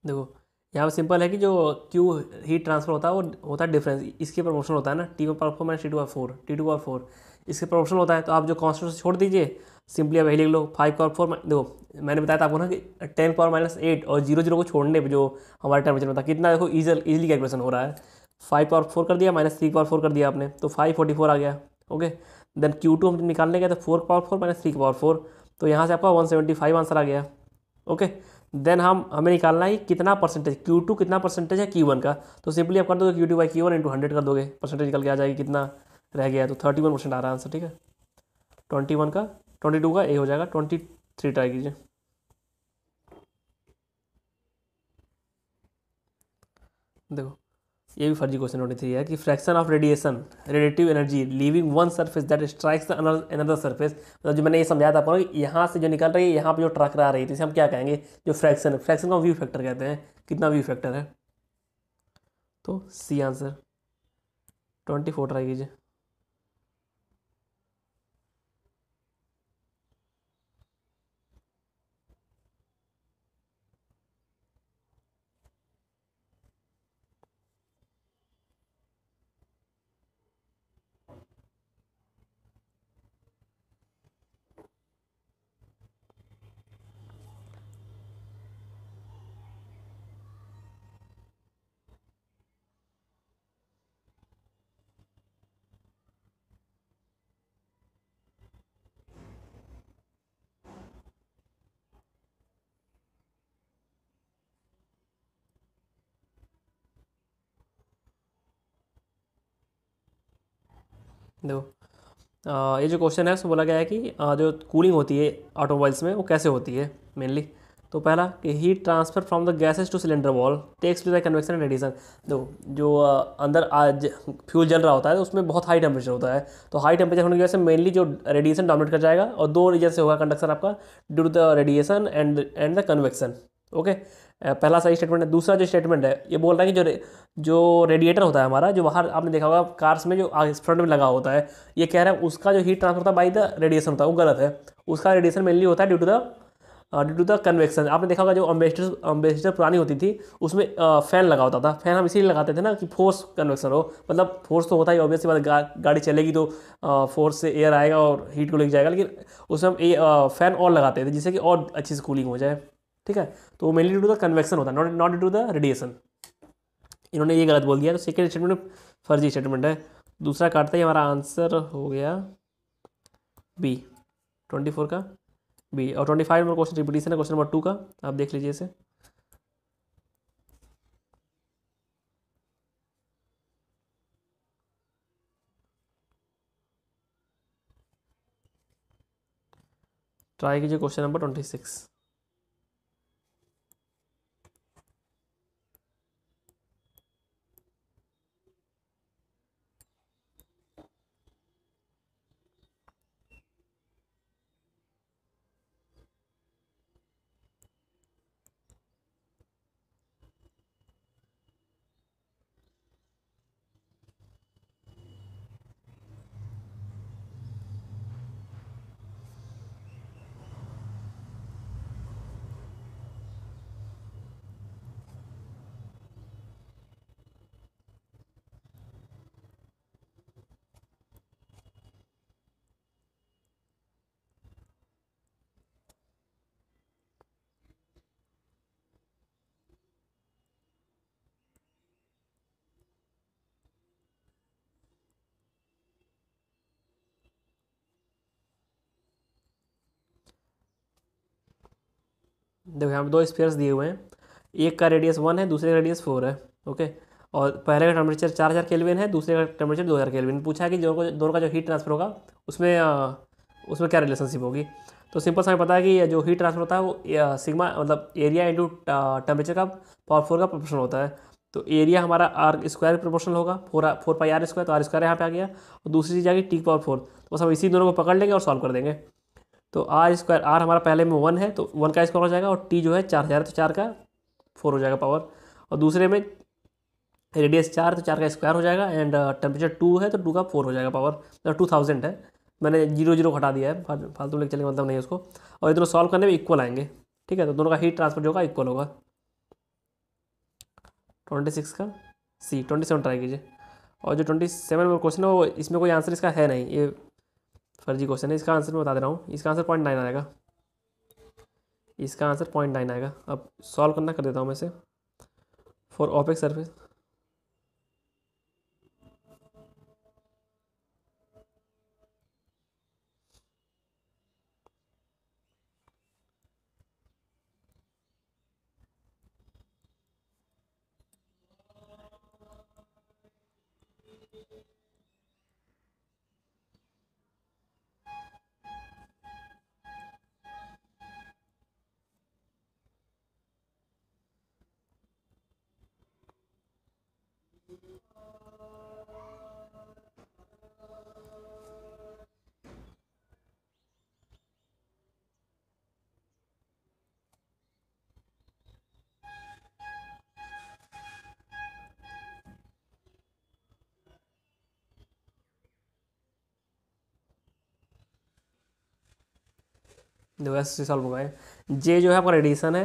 [SPEAKER 1] देखो, यहाँ पे सिंपल है कि जो क्यू हीट ट्रांसफर होता है वो होता है डिफरेंस, इसके प्रपोर्शनल होता है ना, T power 4 -T2 power 4, T2 power 4 इसके प्रपोर्शनल होता है। तो आप जो कॉन्स्टेंट छोड़ दीजिए, सिंपली आप वही लिख लो 5 पावर 4। देखो मैंने बताया था आपको ना कि 10 पावर -8 और 0 को छोड़ने पे जो हमारा टेम्परेचर होता है कितना, देखो इजीली कैलकुलेशन हो रहा है। 5 पावर 4 कर दिया, -3 पावर 4 कर दिया आपने, तो 544 आ गया। ओके, देन Q2 हम निकालने गए तो 4 पावर 4 -3 पावर 4, तो यहाँ से आपका 175 आंसर आ गया। ओके, देन हमें निकालना है कितना परसेंटेज Q2 कितना परसेंटेज है Q1 का। तो सिंपली आप कर दोगे Q2 बाई Q1 इंटू 100 कर दोगे, परसेंटेज निकल के आ जाएगी कितना रह गया है। तो 31% आ रहा है आंसर। ठीक है, 21 का 22 का ए हो जाएगा। 23 ट्राई कीजिए। देखो, ये भी फर्जी क्वेश्चन 23 है कि fraction of radiation radiative energy leaving one surface that strikes the another surface. मतलब जो मैंने ये समझाया था आपको ना कि यहाँ से जो निकल रही है यहाँ पे जो टकरा रही है, तो इसे हम क्या कहेंगे? जो फ्रैक्शन का व्यू फैक्टर कहते हैं। कितना व्यू फैक्टर है? तो सी आंसर। 24 ट्राई कीजिए। देखो, ये जो क्वेश्चन है उसमें बोला गया है कि जो कूलिंग होती है ऑटोमोबाइल्स में वो कैसे होती है मेनली। तो पहला कि heat transfer from the gases to cylinder wall takes to the convection and radiation. देखो जो अंदर आज फ्यूल जल रहा होता है तो उसमें बहुत हाई टेम्परेचर होता है, तो हाई टेम्परेचर होने की वजह से मेनली जो रेडिएशन डोमिनेट कर जाएगा, और दो रीजन से होगा कंडक्शन आपका, due to the radiation and the convection. Okay, पहला सही स्टेटमेंट है। दूसरा जो स्टेटमेंट है ये बोल रहा है कि जो रेडिएटर होता है हमारा, जो बाहर आपने देखा होगा कार्स में जो आगे फ्रंट में लगा होता है, ये कह रहा है उसका जो हीट ट्रांसफर होता है बाई द रेडिएशन होता है, वो गलत है। उसका रेडिएशन मेनली होता है ड्यू टू द कन्वेक्शन। आपने देखा होगा जो अम्बेसडर पुरानी होती थी उसमें फैन लगा होता था। फैन हम इसीलिए लगाते थे ना कि फोर्स कन्वेक्शन हो, मतलब फोर्स तो होता ही ऑब्वियसली बात, गाड़ी चलेगी तो फोर्स से एयर आएगा और हीट को लेके जाएगा, लेकिन उसमें हम फैन और लगाते थे जिससे कि और अच्छी से कूलिंग हो जाए। ठीक है, तो mainly due to the convection होता है, not due to the radiation. इन्होंने ये गलत बोल दिया, तो सेकेंड स्टेटमेंट फर्जी स्टेटमेंट है। दूसरा काटते ही हमारा आंसर हो गया बी, 24 का बी। और 25 नंबर क्वेश्चन रिपीटिशन है क्वेश्चन नंबर 2 का, आप देख लीजिए इसे। ट्राई कीजिए क्वेश्चन नंबर 26। देखो यहाँ पे दो स्फीयर्स दिए हुए हैं, एक का रेडियस 1 है, दूसरे का रेडियस 4 है। ओके, और पहले का टेम्परेचर 4000 केल्विन है, दूसरे का टेम्परेचर 2000 केल्विन। पूछा है कि दोनों का जो हीट ट्रांसफर होगा उसमें उसमें क्या रिलेशनशिप होगी। तो सिंपल सा हमें पता है कि जो हीट ट्रांसफर होता है वो सिग्मा मतलब एरिया इंटू टेम्परेचर का पावर 4 का प्रोपोर्शन होता है। तो एरिया हमारा आर स्क्वायर प्रोपोर्शनल होगा, 4 पाई आर स्क्वायर, तो आर स्क्वायर यहाँ पे आ गया, और दूसरी चीज़ आ गई टी पावर 4। तो बस हम इसी दोनों को पकड़ लेंगे और सॉल्व कर देंगे। तो आर स्क्वायर, आर हमारा पहले में 1 है तो 1 का स्क्वायर हो जाएगा, और टी जो है 4000 तो 4 का 4 हो जाएगा पावर, और दूसरे में रेडियस 4 तो 4 का स्क्वायर हो जाएगा, एंड टेम्परेचर 2 है तो 2 का 4 हो जाएगा पावर, मतलब 2000 है। मैंने जीरो जीरो हटा दिया है, फालतू लेके चलेंगे मतलब नहीं है उसको। और ये दोनों सॉल्व करने में इक्वल आएंगे। ठीक है, तो दोनों का हीट ट्रांसफर जो होगा इक्वल होगा। 26 का सी, 27 ट्राई कीजिए। और जो 27 में क्वेश्चन है वो इसमें कोई आंसर इसका है नहीं, ये फर्जी क्वेश्चन है। इसका आंसर मैं बता दे रहा हूँ, इसका आंसर 0.9 आएगा। इसका आंसर 0.9 आएगा। अब सॉल्व करना कर देता हूँ मैं इसे। फॉर ऑपेक सरफेस, देखो ऐसे सॉल्व होगा ये। जे जो है आपका रेडिएशन है,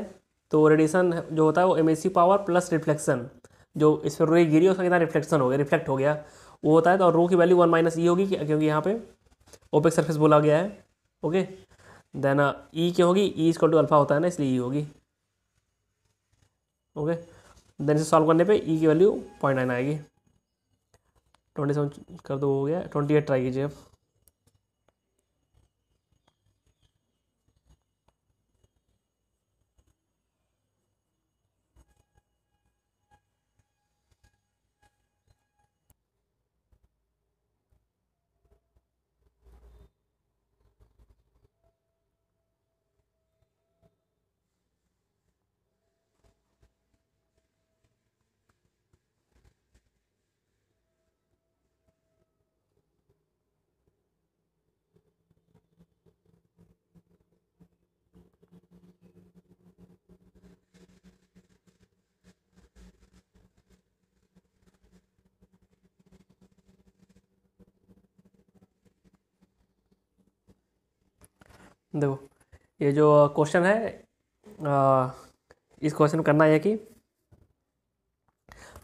[SPEAKER 1] तो रेडिएशन जो होता है वो एमिसिव पावर प्लस रिफ्लेक्शन, जो इस पर रे गिरी उसका कितना रिफ्लेक्शन हो गया, रिफ्लेक्ट हो गया वो होता है। तो रो की वैल्यू 1 - ई होगी, क्योंकि यहाँ पे ओपेक सरफेस बोला गया है। ओके, देन ई क्या होगी, ई इक्वल टू अल्फा होता है ना, इसलिए ई होगी। ओके, देन इसे सॉल्व करने पे ई की वैल्यू 0.9 आएगी। 27 कर दो, हो गया। 28 ट्राई कीजिए अब। देखो ये जो क्वेश्चन है, इस क्वेश्चन में करना है कि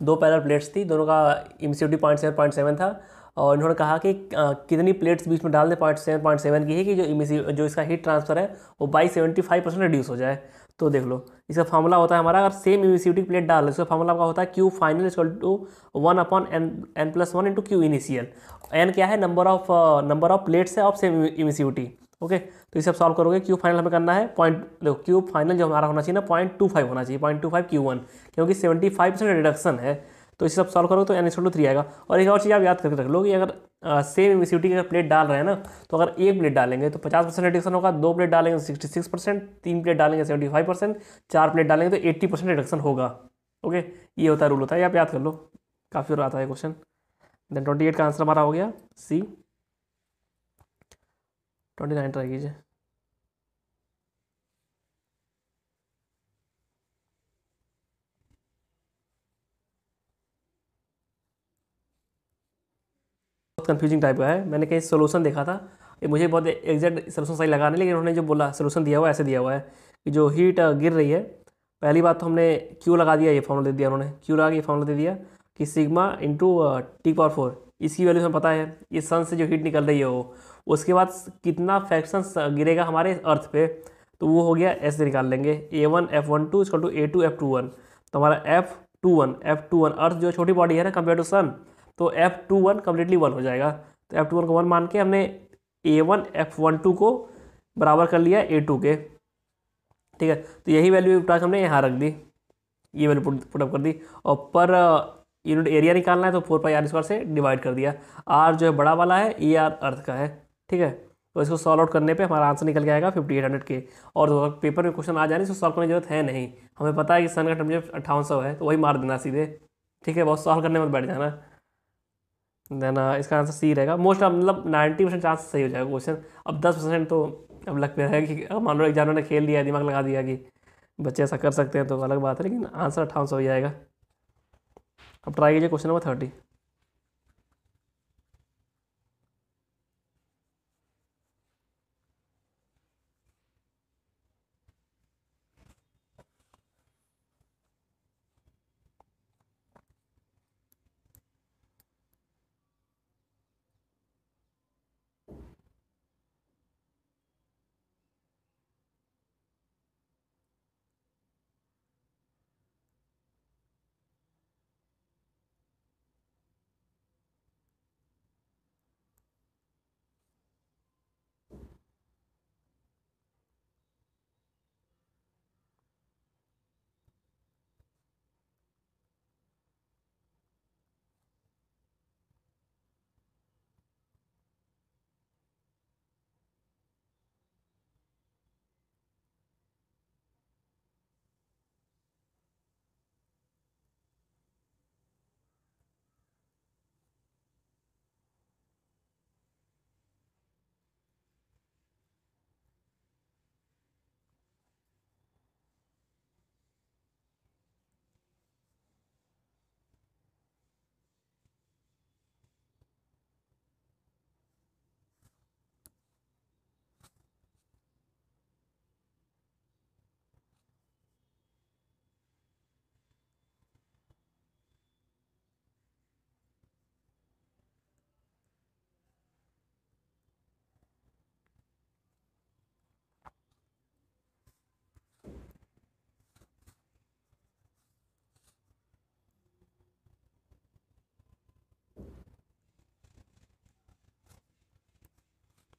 [SPEAKER 1] दो पैरेलल प्लेट्स थी, दोनों का एमिसिविटी 0.7 था, और इन्होंने कहा कि कितनी प्लेट्स बीच में डाल दें 0.7 की ही कि जो इसका हीट ट्रांसफर है वो बाई 75% रिड्यूस हो जाए। तो देख लो इसका फार्मूला होता है हमारा, अगर सेम एमिसिविटी प्लेट डाल इसका फार्मूला आपका होता है Q final equal to 1/n+1 into Q initial. N क्या है, नंबर ऑफ प्लेट्स है ऑफ सेम एमिसिविटी। ओके, तो इसे आप सॉल्व करोगे, क्यू फाइनल हमें करना है देखो क्यू फाइनल जो हमारा होना चाहिए ना 0.25 होना चाहिए, 0.25 Q1, क्योंकि 75% रिडक्शन है। तो इसे आप सॉल्व करोगे तो n=3 आएगा। और एक और चीज़ आप याद करके रख लो कि अगर सेम एमिसिविटी की प्लेट डाल रहे हैं ना, तो अगर एक प्लेट डालेंगे तो 50% रिडक्शन होगा, दो प्लेट डालेंगे तो 66%, तीन प्लेट डालेंगे 75%, चार प्लेट डालेंगे तो 80% रिडक्शन होगा। ओके, ये होता है रूल होता है, ये आप याद कर लो, काफ़ी और आता है क्वेश्चन। देन 28 का आंसर हमारा हो गया सी। 29 ट्राई कीजिए। बहुत कंफ्यूजिंग टाइप का है, मैंने कहीं सोल्यूशन देखा था, ये मुझे बहुत एग्जैक्ट सोल्यूशन सही लगा नहीं, लेकिन उन्होंने जो बोला सोल्यूशन दिया हुआ है ऐसे दिया हुआ है कि जो हीट गिर रही है, पहली बात तो हमने क्यू लगा दिया, ये फॉर्मूला दे दिया उन्होंने, क्यू लगा के ये फॉर्मूला दे दिया कि सिग्मा इंटू T⁴, इसकी वैल्यू हमें पता है, ये सन से जो हीट निकल रही है वो, उसके बाद कितना फ्रैक्शन गिरेगा हमारे अर्थ पे, तो वो हो गया ऐसे निकाल लेंगे A1F12 इक्वल टू A2F21। तो हमारा F21 अर्थ जो छोटी बॉडी है ना कंपेयर टू सन, तो F21 कम्प्लीटली 1 हो जाएगा। तो F21 को 1 मान के हमने A1F12 को बराबर कर लिया A2 के। ठीक है, तो यही वैल्यू उठा के हमने यहाँ रख दी, ये वैल्यू पुटअप कर दी, और पर यूनिट एरिया निकालना है तो 4πr² से डिवाइड कर दिया। आर जो है बड़ा वाला है, ये आर अर्थ का है। ठीक है, तो इसको सॉल्व आउट करने पे हमारा आंसर निकल के आएगा 5800 के। और तो पेपर में क्वेश्चन आ जाए इसको सॉल्व करने की जरूरत है नहीं, हमें पता है कि सन का टेम्परेचर 5800 है, तो वही मार देना सीधे। ठीक है, बहुत सॉल्व करने में बैठ जाना। देन इसका आंसर सी रहेगा मोस्ट, मतलब 90% चांस सही हो जाएगा क्वेश्चन। अब 10% तो अब लग पे है कि अब मान लो एग्जामिनर ने खेल दिया, दिमाग लगा दिया कि बच्चे ऐसा कर सकते हैं, तो अलग बात है, लेकिन आंसर 5800 हो जाएगा। अब ट्राई कीजिए क्वेश्चन नंबर 30।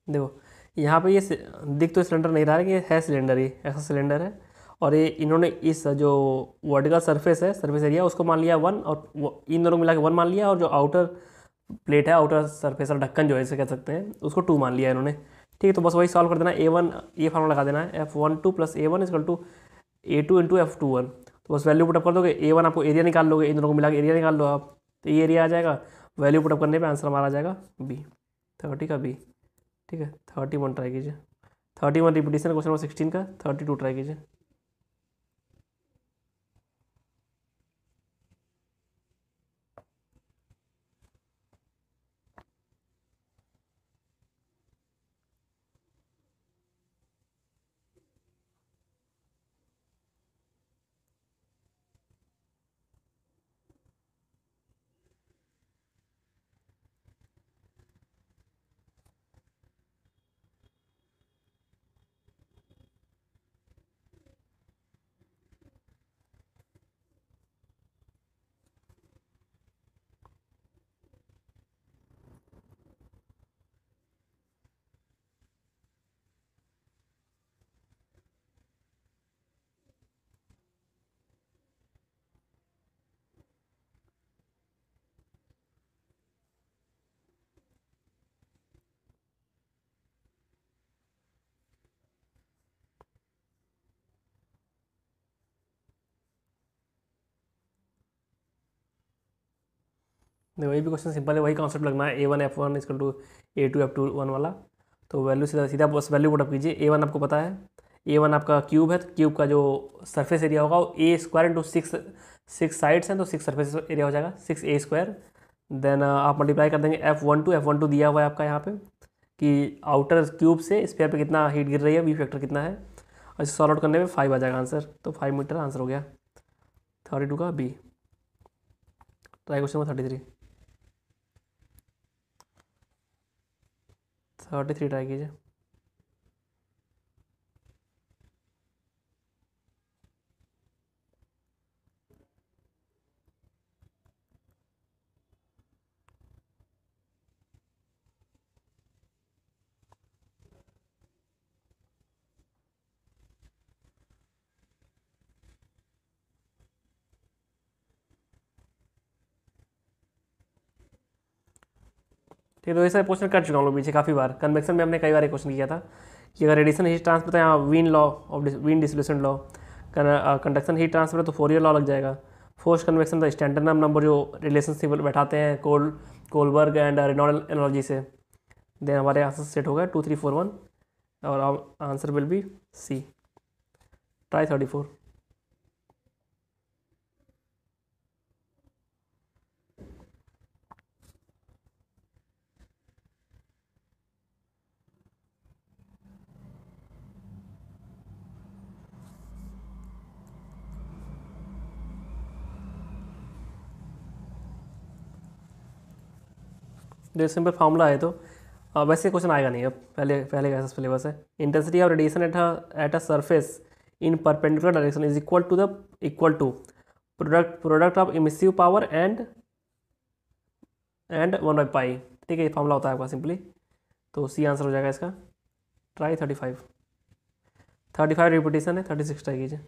[SPEAKER 1] देखो यहाँ पे ये दिख तो सिलेंडर नहीं रहा है कि ये है सिलेंडर, ही ऐसा सिलेंडर है, और ये इन्होंने इस जो वर्टिकल सरफेस है, सरफेस एरिया, उसको मान लिया 1, और इन दोनों को मिला के 1 मान लिया, और जो आउटर प्लेट है, आउटर सरफेस और ढक्कन जो है इसे कह सकते हैं, उसको 2 मान लिया इन्होंने। ठीक है, तो बस वही सॉल्व कर देना, A1 ये फार्मूला लगा देना है F12 + A1 equal to A2 into F21। तो बस वैल्यू पुटअप कर दोगे, A1 आपको एरिया निकाल लोगे, इन दोनों को मिला के एरिया निकाल लो आप, तो ये एरिया आ जाएगा, वैल्यू पुटअप करने पे आंसर हमारा आ जाएगा B, 30 का B। ठीक है, 31 ट्राई कीजिए, 31 रिपीटिशन क्वेश्चन नंबर 16 का, 32 ट्राई कीजिए। वही भी क्वेश्चन सिंपल है, वही कॉन्सेप्ट लगना है, A1 F1 equal to A2 F2 1 वाला। तो वैल्यू सीधा सीधा बस वैल्यू पुटअप कीजिए। A1 आपको पता है, A1 आपका क्यूब है, तो क्यूब का जो सरफेस एरिया होगा वो A² इंटू 6 साइड्स हैं तो 6 सरफेस एरिया हो जाएगा 6A²। देन आप मल्टीप्लाई कर देंगे F12 दिया हुआ है आपका यहाँ पे कि आउटर क्यूब से स्फीयर पे कितना हीट गिर रही है, वी फैक्टर कितना है, और इसे सॉल्व आउट करने में 5 आ जाएगा आंसर। तो 5 मीटर आंसर हो गया 32 का B. Try question number 33 try कीजिए। ठीक है, तो ऐसा क्वेश्चन कर चुका हूँ लोग पीछे काफ़ी बार। कन्वेक्शन में हमने कई बार क्वेश्चन किया था कि अगर रेडिएशन हीट ट्रांसफर, तो यहाँ wind law of wind displacement law, conduction heat transfer है तो फोरियर लॉ लग जाएगा। फोर्स कन्वेक्शन तो स्टैंडर्ड नंबर जो रिलेशनशिप बैठाते हैं कोलबर्ग एंड रेनॉल्ड एनालॉजी से। देन हमारे आंसर सेट होगा 2 3 4 1 और answer will be C. Try 34। जो सिंपल फार्मूला है, तो वैसे क्वेश्चन आएगा नहीं अब, पहले का सिलेबस है। Intensity of radiation at a surface in perpendicular direction is equal to product of emissive power and 1/π। ठीक है, ये फार्मूला होता है आपका सिंपली, तो सी आंसर हो जाएगा इसका। ट्राई 35 रिपीटेशन है, 36 ट्राई कीजिए।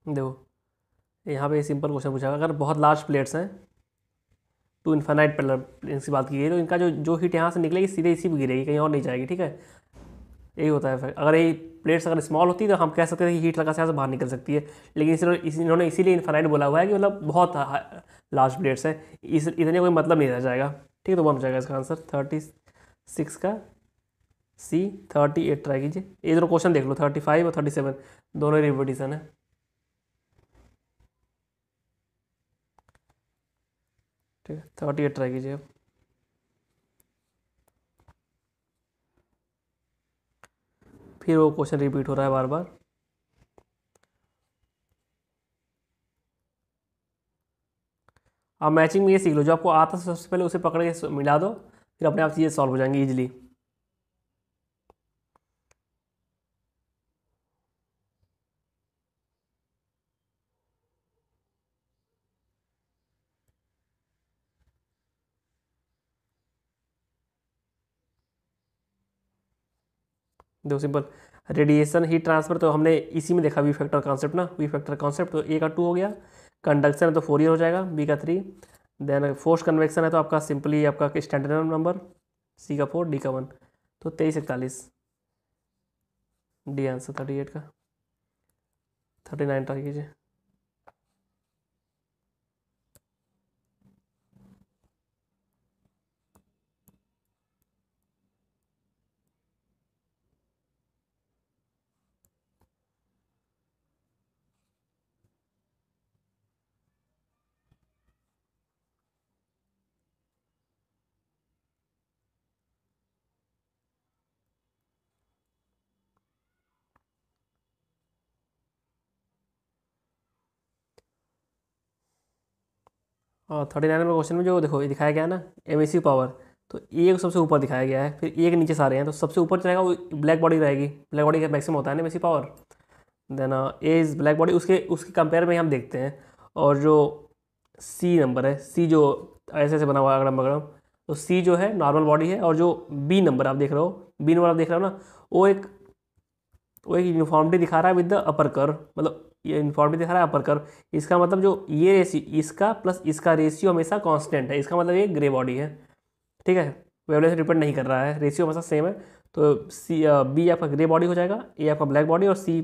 [SPEAKER 1] देखो यहाँ पे सिंपल क्वेश्चन पूछा, अगर बहुत लार्ज प्लेट्स हैं टू इन्फाइनाइट प्लेट्स की बात की गई, तो इनका जो हीट यहाँ से निकलेगी सीधे इसी पे गिरेगी, कहीं और नहीं जाएगी। ठीक है, यही होता है। अगर ये प्लेट्स अगर स्मॉल होती तो हम कह सकते थे कि हीट लगा से यहाँ से बाहर निकल सकती है, लेकिन इन्होंने इसीलिए इन्फाइनाइट बोला हुआ है कि मतलब बहुत लार्ज प्लेट्स हैं, इतने कोई मतलब नहीं रह जाएगा। ठीक है, तो 1 हो जाएगा इसका आंसर 36 का सी। 38 ट्राई कीजिए। ये दोनों क्वेश्चन देख लो, 35 और 37 दोनों रिपीटेशन है। ठीक है, 38 ट्राई कीजिए अब। फिर वो क्वेश्चन रिपीट हो रहा है बार बार। आप मैचिंग में ये सीख लो, जो आपको आता है सबसे पहले उसे पकड़ के मिला दो, फिर अपने आप चीज़ें सॉल्व हो जाएंगी इजीली। देखो सिंपल, रेडिएशन हीट ट्रांसफर तो हमने इसी में देखा, वी फैक्टर कॉन्सेप्ट ना, वी फैक्टर कॉन्सेप्ट, तो ए का 2 हो गया। कंडक्शन है तो 4 ईयर हो जाएगा, बी का 3। देन फोर्स कन्वेक्शन है तो आपका सिंपली आपका स्टैंडर्ड नंबर, सी का 4, डी का 1, तो 23 41 डी आंसर 38 का। 39 ट्राई कीजिए। और 39 नंबर क्वेश्चन में जो देखो ये दिखाया गया है ना, एमिसिव पावर, तो एक सबसे ऊपर दिखाया गया है, फिर एक नीचे सारे हैं, तो सबसे ऊपर चलेगा वो ब्लैक बॉडी रहेगी। ब्लैक बॉडी का मैक्सिमम होता है ना emissive power. Then A is black body, उसके कंपेयर में हम देखते हैं। और जो सी नंबर है, सी जो ऐसे ऐसे बना हुआ है अगड़म बगड़म, तो सी जो है नॉर्मल बॉडी है। और जो बी नंबर आप देख रहे हो, बी नंबर आप देख रहे हो ना, वो एक यूनिफॉर्मिटी दिखा रहा है विद द अपर कर्व, मतलब ये इन्फॉर्मेटिव दिखा रहा है अपर कर्व, इसका मतलब जो ये रेशियो इसका प्लस इसका रेशियो हमेशा कांस्टेंट है, इसका मतलब ये ग्रे बॉडी है, ठीक है, वेवलेंथ डिपेंड नहीं कर रहा है, रेशियो हमेशा सेम है। तो सी बी आपका ग्रे बॉडी हो जाएगा, ए आपका ब्लैक बॉडी और सी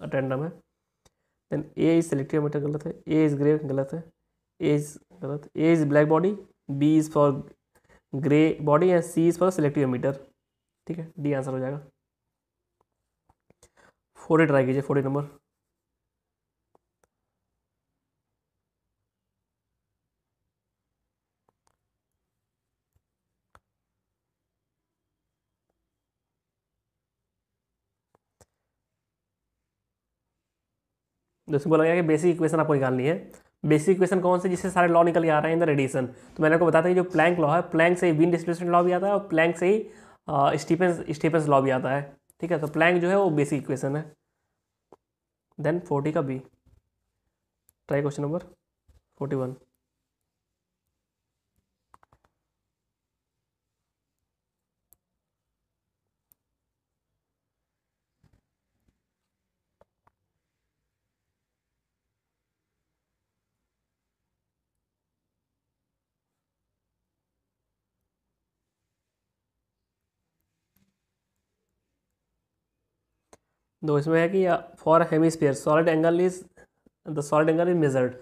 [SPEAKER 1] रैंडम है। Then A is selective meter गलत है, ए इज ग्रे गलत है, ए इज गलत, A is black body, B is for grey body and C is for selective meter, ठीक है, डी आंसर हो जाएगा। 40 ट्राई कीजिए, 40 नंबर। जैसे बोला गया कि बेसिक इक्वेशन आपको निकालनी है। बेसिक इक्वेशन कौन से, जिससे सारे लॉ निकल के आ रहे हैं इन द रेडिएशन। तो मैंने आपको बताया था कि जो प्लैंक लॉ है, प्लैंक से ही विंड डिस्प्लेसमेंट लॉ भी आता है और प्लैंक से ही स्टीफेंस लॉ भी आता है, ठीक है। तो प्लैंक जो है वो बेसिक इक्वेशन है। देन 40 का बी, ट्राई क्वेश्चन नंबर 41। तो इसमें है कि for hemisphere solid angle is the solid angle is measured.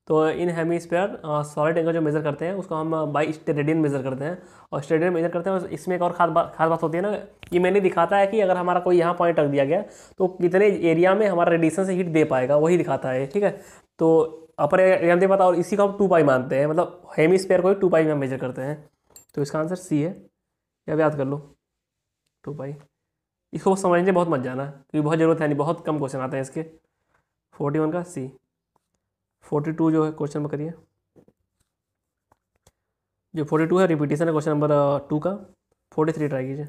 [SPEAKER 1] तो इन हेमीस्फीयर सॉलिड एंगल जो मेज़र करते हैं उसको हम बाई स्टेरेडियन मेज़र करते हैं, और स्टेरेडियन मेज़र करते हैं। और इसमें एक और खास बात होती है ना, ये मैंने दिखाता है कि अगर हमारा कोई यहाँ पॉइंट रख दिया गया तो कितने एरिया में हमारा रेडिएशन से हीट दे पाएगा, वही दिखाता है, ठीक है। तो अपर एरिया दे पाता, और इसी को हम 2 पाई मानते हैं, मतलब हेमीस्फीयर को ही 2 पाई में मेजर करते हैं। तो इसका आंसर सी है, या अब याद कर लो 2 पाई। इसको समझने बहुत मत जाना क्योंकि बहुत ज़रूरत है नहीं, बहुत कम क्वेश्चन आते हैं इसके। 41 का सी। 42 जो है क्वेश्चन नंबर करिए। जो 42 है रिपीटेशन है क्वेश्चन नंबर 2 का। 43 ट्राई कीजिए।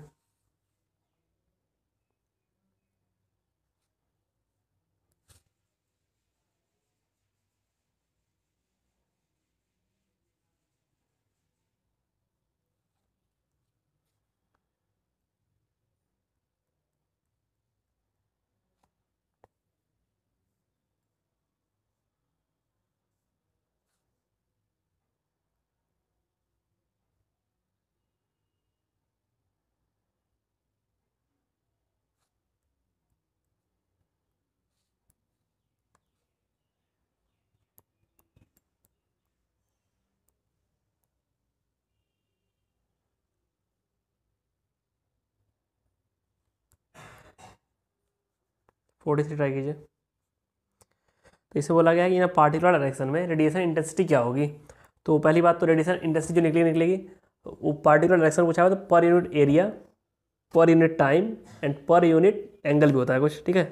[SPEAKER 1] फोर्टी थ्री ट्राई कीजिए। तो इसे बोला गया है कि ना पार्टिकुलर डायरेक्शन में रेडिएशन इंटेंसिटी क्या होगी। तो पहली बात तो रेडिएशन इंटेंसिटी जो निकलेगी वो पार्टिकुलर डायरेक्शन पूछा है तो per unit area, per unit time and per unit angle भी होता है कुछ, ठीक है।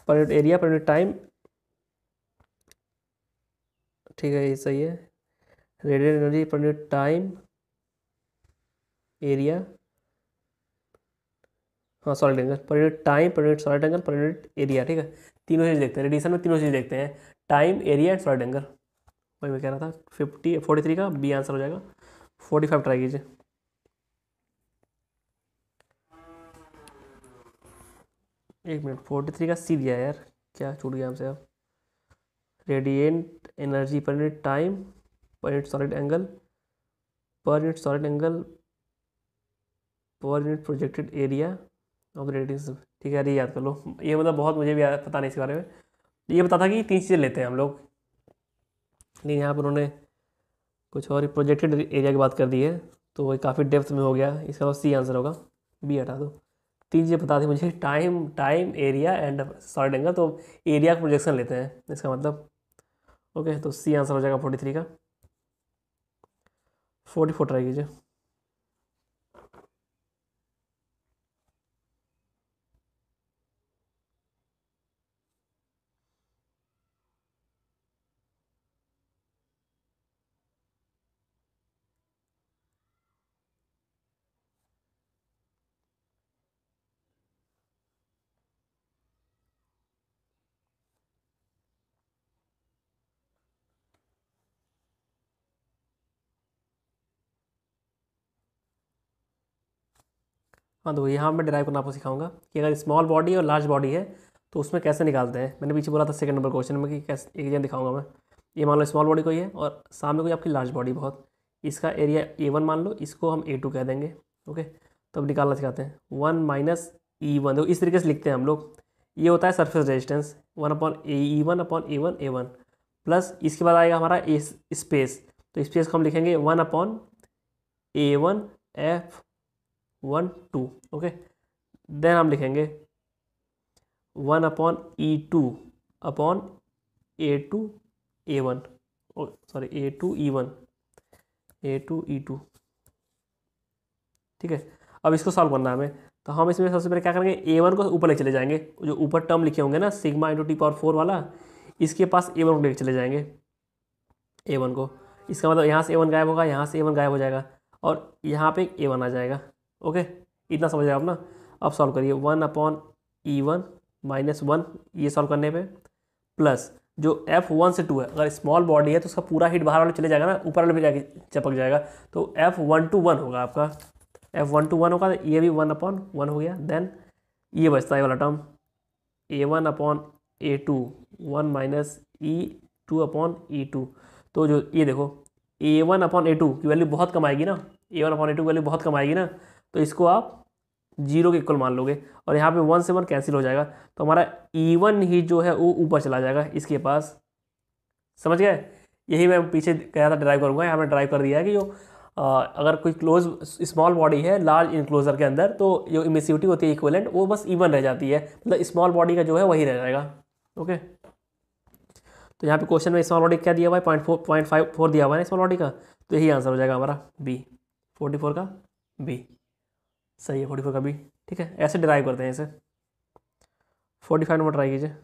[SPEAKER 1] Per unit area, per unit time, ठीक है, ये सही है। Radiated energy per unit time, area, हाँ solid angle, per unit time, per unit solid angle, per unit area, ठीक है। तीनों चीज़ देखते हैं रेडिएशन में, तीनों चीज़ देखते हैं, time, area and solid angle. वही मैं कह रहा था। 43 का बी आंसर हो जाएगा। 45 ट्राई कीजिए। एक मिनट, 43 का सी दिया है यार, क्या छूट गया हमसे अब। Radiant energy per unit time, per unit solid angle, per unit solid angle, per unit projected area of the radiation, ठीक है यार, ये याद कर लो। ये मतलब बहुत मुझे भी पता नहीं इसके बारे में। ये पता था कि 3 चीज़ें लेते हैं हम लोग, लेकिन यहाँ पर उन्होंने कुछ और प्रोजेक्टेड एरिया की बात कर दी है, तो वही काफ़ी डेप्थ में हो गया। इसका तो सी आंसर होगा, बी हटा दो। 3 चीज़ें पता थी मुझे, time time area and solid angle, तो एरिया का प्रोजेक्शन लेते हैं इसका मतलब। ओके, तो सी आंसर हो जाएगा 43 का। 44 ट्राई कीजिए। हाँ, तो यहाँ मैं डिराइव करना आपको सिखाऊंगा कि अगर स्मॉल बॉडी और लार्ज बॉडी है तो उसमें कैसे निकालते हैं, मैंने पीछे बोला था सेकंड नंबर क्वेश्चन में कि कैसे, एक जगह दिखाऊंगा मैं। ये मान लो स्मॉल बॉडी कोई है और सामने कोई आपकी लार्ज बॉडी बहुत, इसका एरिया A1 मान लो, इसको हम A2 कह देंगे। ओके, तो अब निकालना सिखाते हैं। 1 माइनस E1, देखो इस तरीके से लिखते हैं हम लोग। ये होता है सरफेस रेजिस्टेंस 1/E1/A1 प्लस इसके बाद आएगा हमारा स्पेस, तो स्पेस को हम लिखेंगे 1/A1F12। ओके, देन हम लिखेंगे 1/E2/A2A1, सॉरी A2E1 ठीक है। अब इसको सॉल्व करना है हमें, तो हम इसमें सबसे पहले क्या करेंगे, A1 को ऊपर ले चले जाएंगे, जो ऊपर टर्म लिखे होंगे ना सिग्मा इंटू T⁴ वाला, इसके पास A1 को लेके चले जाएंगे। A1 को, इसका मतलब यहाँ से A1 गायब होगा, यहाँ से A1 गायब हो जाएगा और यहाँ पे A1 आ जाएगा। ओके, इतना समझ रहे हो आप ना। अब सॉल्व करिए 1/E1 माइनस 1, ये सॉल्व करने पे प्लस जो F1 से 2 है, अगर स्मॉल बॉडी है तो उसका पूरा हीट बाहर वाले चले जाएगा ना, ऊपर वाले पे जाके चपक जाएगा, तो F1 होगा आपका, F1 होगा, तो ये भी 1/1 हो गया। देन ये बचता है वाला टर्म A1/A2 1 माइनस E2/E2। तो जो ये देखो A1/A2 की वैल्यू बहुत कम आएगी ना, A1/A2 की वैल्यू बहुत कम आएगी ना, तो इसको आप 0 के इक्वल मान लोगे और यहाँ पे 1 से 1 कैंसिल हो जाएगा, तो हमारा E1 ही जो है वो ऊपर चला जाएगा इसके पास। समझ गए, यही मैं पीछे कहा था ड्राइव करूँगा, यहाँ पे ड्राइव कर दिया है कि जो अगर कोई क्लोज स्मॉल बॉडी है लार्ज इनक्लोजर के अंदर, तो जो इमिसिविटी होती है इक्विवेलेंट, वो बस E1 रह जाती है, मतलब स्मॉल बॉडी का जो है वही रह जाएगा। ओके, तो यहाँ पे क्वेश्चन में स्मॉल बॉडी क्या दिया हुआ है, 0.54 दिया हुआ है स्मॉल बॉडी का, तो यही आंसर हो जाएगा हमारा B, 44 का B। सही है, 44 का B। ठीक है, ऐसे डिराइव करते हैं इसे। 45 नंबर ट्राई कीजिए।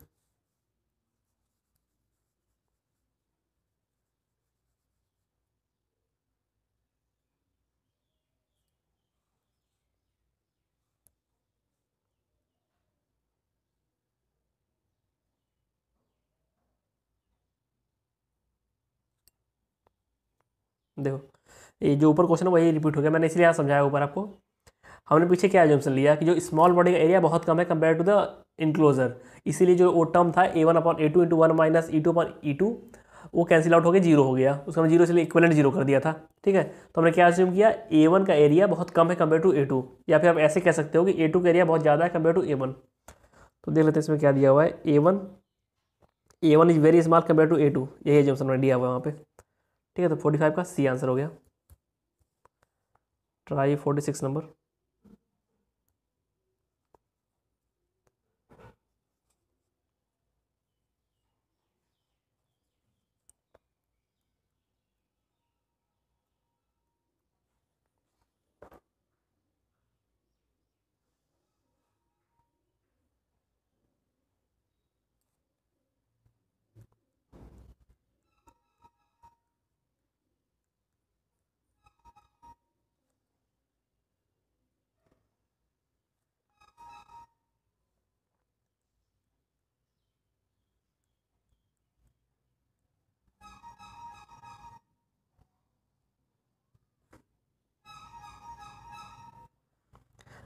[SPEAKER 1] देखो ये जो ऊपर क्वेश्चन है वही रिपीट हो गया, मैंने इसलिए यहाँ समझाया ऊपर आपको। हमने पीछे क्या एजम्पशन लिया कि जो स्मॉल बॉडी का एरिया बहुत कम है कंपेयर टू द इनक्लोजर, इसीलिए जो वो टर्म था A1/A2 इंटू 1 माइनस E2/E2 वो कैंसिल आउट हो गया, जीरो हो गया, उसका हमने जीरो इसलिए इक्वलेंट जीरो कर दिया था। ठीक है, तो हमने क्या एज्यूम किया, A1 का एरिया बहुत कम है कंपेयर टू A2, या फिर आप ऐसे कह सकते हो कि A2 का एरिया बहुत ज़्यादा है कंपेयर टू A1। तो देख लेते हैं इसमें क्या दिया हुआ है, A1 is very small compare to A2, यही एज्यूम्पशन मैंने दिया हुआ है वहाँ पे। ठीक है, तो 45 का C आंसर हो गया। Try 46 number.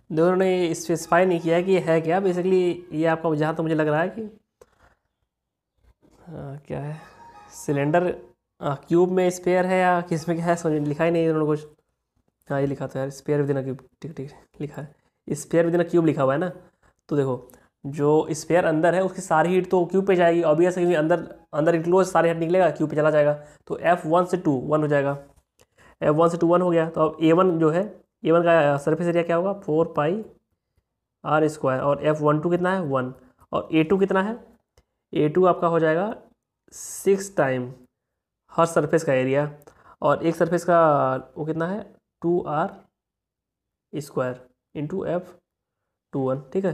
[SPEAKER 1] दोनों ने स्पेसिफाई नहीं किया है कि ये है क्या बेसिकली, ये आपका जहाँ तो मुझे लग रहा है कि क्या है, सिलेंडर क्यूब में स्पेयर है या किस में क्या है, समझ लिखा ही नहीं इन्होंने कुछ। हाँ ये लिखा था यार, sphere within a cube, ठीक ठीक लिखा है, sphere within a cube लिखा हुआ है ना। तो देखो जो स्पेयर अंदर है उसकी सारी हीट तो क्यूब पे जाएगी ऑब्वियस है, क्योंकि अंदर अंदर इनक्लोज सारी हीट निकलेगा क्यूब पे चला जाएगा, तो F1 से 2 1 हो जाएगा, F1 से 2 1 हो गया। तो अब A1 जो है, A1 का सरफेस एरिया क्या होगा 4πr², और F12 कितना है 1, और A2 कितना है, A2 आपका हो जाएगा 6 टाइम हर सरफेस का एरिया, और एक सरफेस का वो कितना है 2r² इंटू F21। ठीक है,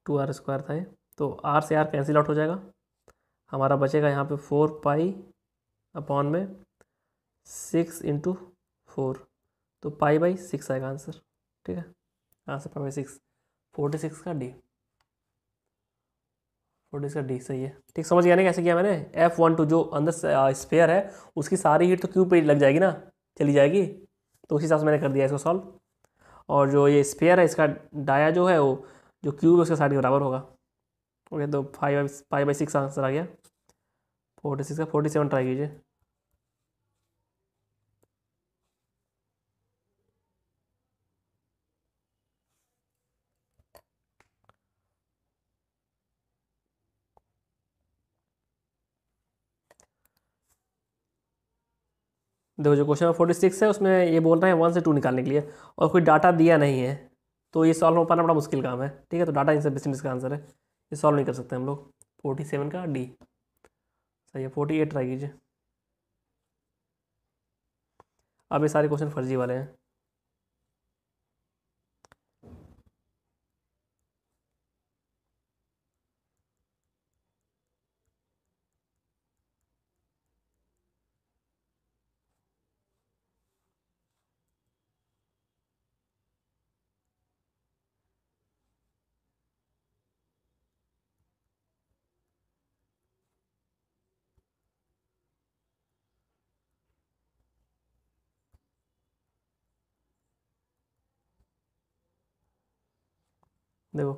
[SPEAKER 1] 2r² था ये, तो r से r कैंसिल आउट हो जाएगा, हमारा बचेगा यहाँ पे 4π/6 इंटू 4, तो π/6 आएगा आंसर। ठीक है, आंसर π/6, 46 का D, 46 का D सही है। ठीक, समझ गया ना कैसे किया मैंने, F12 जो अंदर स्पेयर है उसकी सारी हीट तो क्यूब पे लग जाएगी ना, चली जाएगी, तो उसी हिसाब से मैंने कर दिया इसको सॉल्व। और जो ये स्पेयर है इसका डाया जो है वो जो क्यूब है उसके साइड के बराबर होगा। ओके, तो 5/6 आंसर आ गया। 46 का 47 ट्राई कीजिए। देखो जो क्वेश्चन 46 है उसमें ये बोल रहे हैं 1 से 2 निकालने के लिए, और कोई डाटा दिया नहीं है, तो ये सॉल्व हो पाना बड़ा मुश्किल काम है। ठीक है, तो डाटा इंसफिशिएंट इसका आंसर है, ये सॉल्व नहीं कर सकते हम लोग। 47 का डी सही है। 48 ट्राई कीजिए। अब ये सारे क्वेश्चन फर्जी वाले हैं। देखो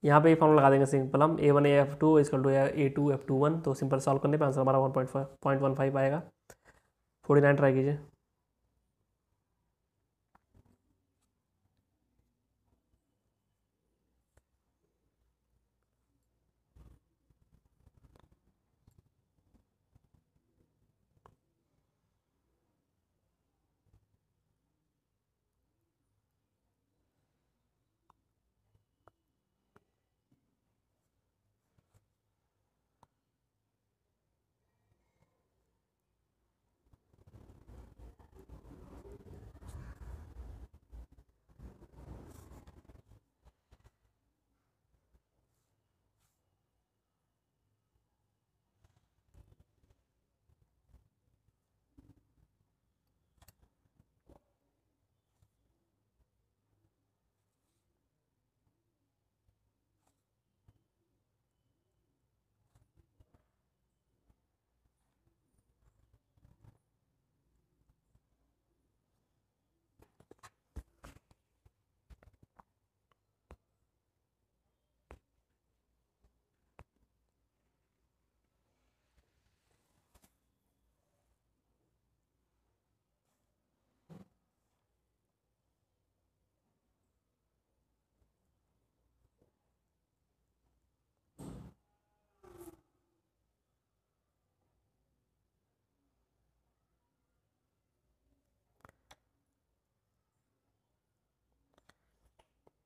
[SPEAKER 1] यहाँ पे ही फॉर्मूला लगा देंगे सिंपल हम, A1 AF2 equal to A2F21, तो सिंपल सॉल्व करने पे आंसर हमारा 1.15 आएगा। 49 ट्राई कीजिए।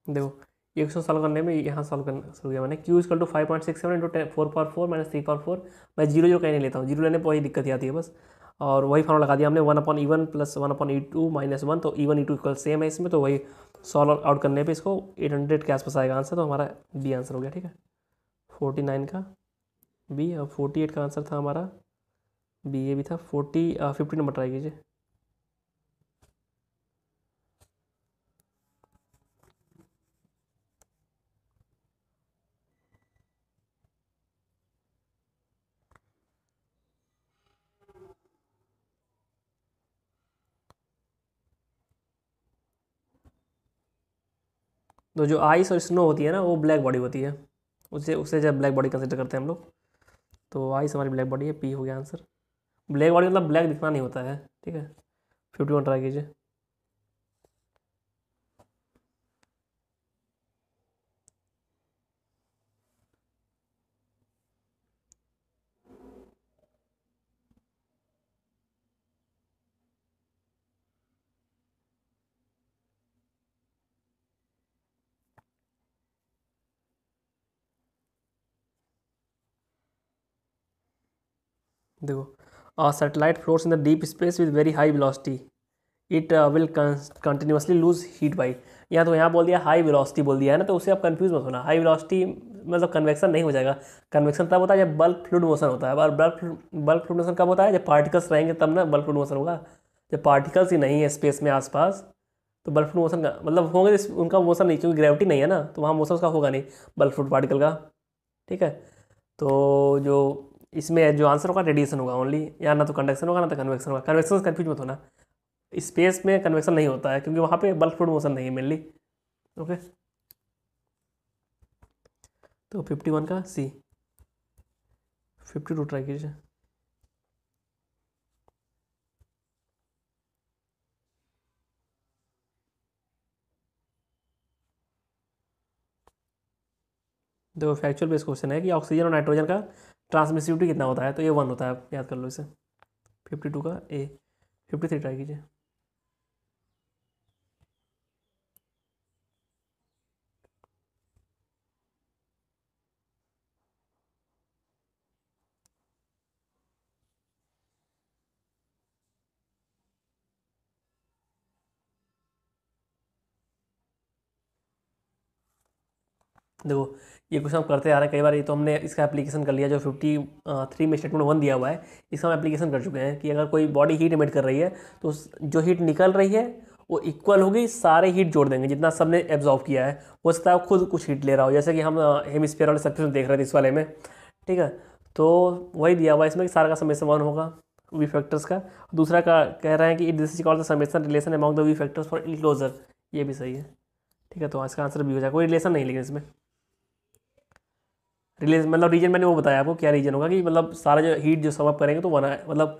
[SPEAKER 1] देखो ये क्वेश्चन सॉल्व करने में यहाँ सॉल्व करना शुरू किया मैंने। Q equal to 5.67 into 4 power 4 minus 3 power 4। मैं जीरो जो कहीं नहीं लेता हूँ, जीरो लेने पर वही दिक्कत ही आती है बस। और वही फॉर्मूला लगा दिया हमने 1/E1 प्लस 1/E2 माइनस 1, तो E1 E2 इक्वल सेम है इसमें, तो वही सॉल्व आउट करने पे इसको 800 के आसपास आएगा आंसर, तो हमारा बी आंसर हो गया। ठीक है, 49 का बी, और 48 का आंसर था हमारा बी, ये भी था। 50 नंबर ट्राई कीजिए। तो जो आइस और स्नो होती है ना, वो ब्लैक बॉडी होती है, उसे उसे जब ब्लैक बॉडी कंसिडर करते हैं हम लोग, तो आइस हमारी ब्लैक बॉडी है। पी हो गया आंसर। ब्लैक बॉडी मतलब ब्लैक दिखना नहीं होता है। ठीक है, 51 ट्राई कीजिए। देखो satellite floats in the deep space with very high velocity, it will continuously lose heat by. या तो यहाँ बोल दिया हाई वेलोसिटी बोल दिया है ना, तो उससे आप कंफ्यूज मत होना। हाई वेलोसिटी मतलब कन्वेक्शन नहीं हो जाएगा। कन्वेक्शन तब होता है जब बल्क फ्लूइड मोशन होता है, और बल्क फ्लूइड मोशन कब होता है? जब पार्टिकल्स रहेंगे तब ना बल्क फ्लूइड मोशन होगा। जब पार्टिकल्स ही नहीं है स्पेस में आसपास, तो बल्क फ्लूइड मोशन का मतलब होंगे उनका मोशन नहीं, क्योंकि ग्रेविटी नहीं है ना, तो वहाँ मोशन उसका होगा नहीं बल्क फ्लूइड पार्टिकल का। ठीक है, तो जो इसमें जो आंसर होगा रेडिएशन होगा ओनली, या ना तो कंडक्शन होगा ना तो कन्वेक्शन होगा। कन्वेक्शन से कन्फ्यूज मत होना, स्पेस में कन्वेक्शन नहीं होता है, क्योंकि वहाँ पे बल्क फ्लूइड मोशन नहीं है मेनली। ओके, तो 51 का सी। 52 ट्राई कीजिए। देखो फैक्चुअल बेस क्वेश्चन है कि ऑक्सीजन और नाइट्रोजन का ट्रांसमिसिविटी कितना होता है, तो ये 1 होता है, याद कर लो इसे। 52 का ए। 53 ट्राई कीजिए। देखो ये क्वेश्चन हम करते आ रहे हैं कई बार, ये तो हमने इसका एप्लीकेशन कर लिया, जो 53 में स्टेटमेंट 1 दिया हुआ है इसका हम एप्लीकेशन कर चुके हैं कि अगर कोई बॉडी हीट एमिट कर रही है तो जो हीट निकल रही है वो इक्वल होगी, सारे हीट जोड़ देंगे जितना सबने एब्जॉर्व किया है। हो सकता है वो खुद कुछ हीट ले रहा हो, जैसे कि हम हेमिस्फीयर वाले सर्फेस में देख रहे थे इस वाले में, ठीक है। तो वही दिया हुआ है इसमें कि सारा का समेशन 1 होगा वी फैक्टर्स का। दूसरा का कह रहे हैं कि this is called the summation relation among the view factors for enclosure, ये भी सही है, ठीक है। तो इसका आंसर भी हो जाएगा, कोई रिलेशन नहीं लेकिन इसमें रिलीज मतलब रीजन मैंने वो बताया आपको क्या रीजन होगा, कि मतलब सारा जो हीट जो सम अप करेंगे तो वन मतलब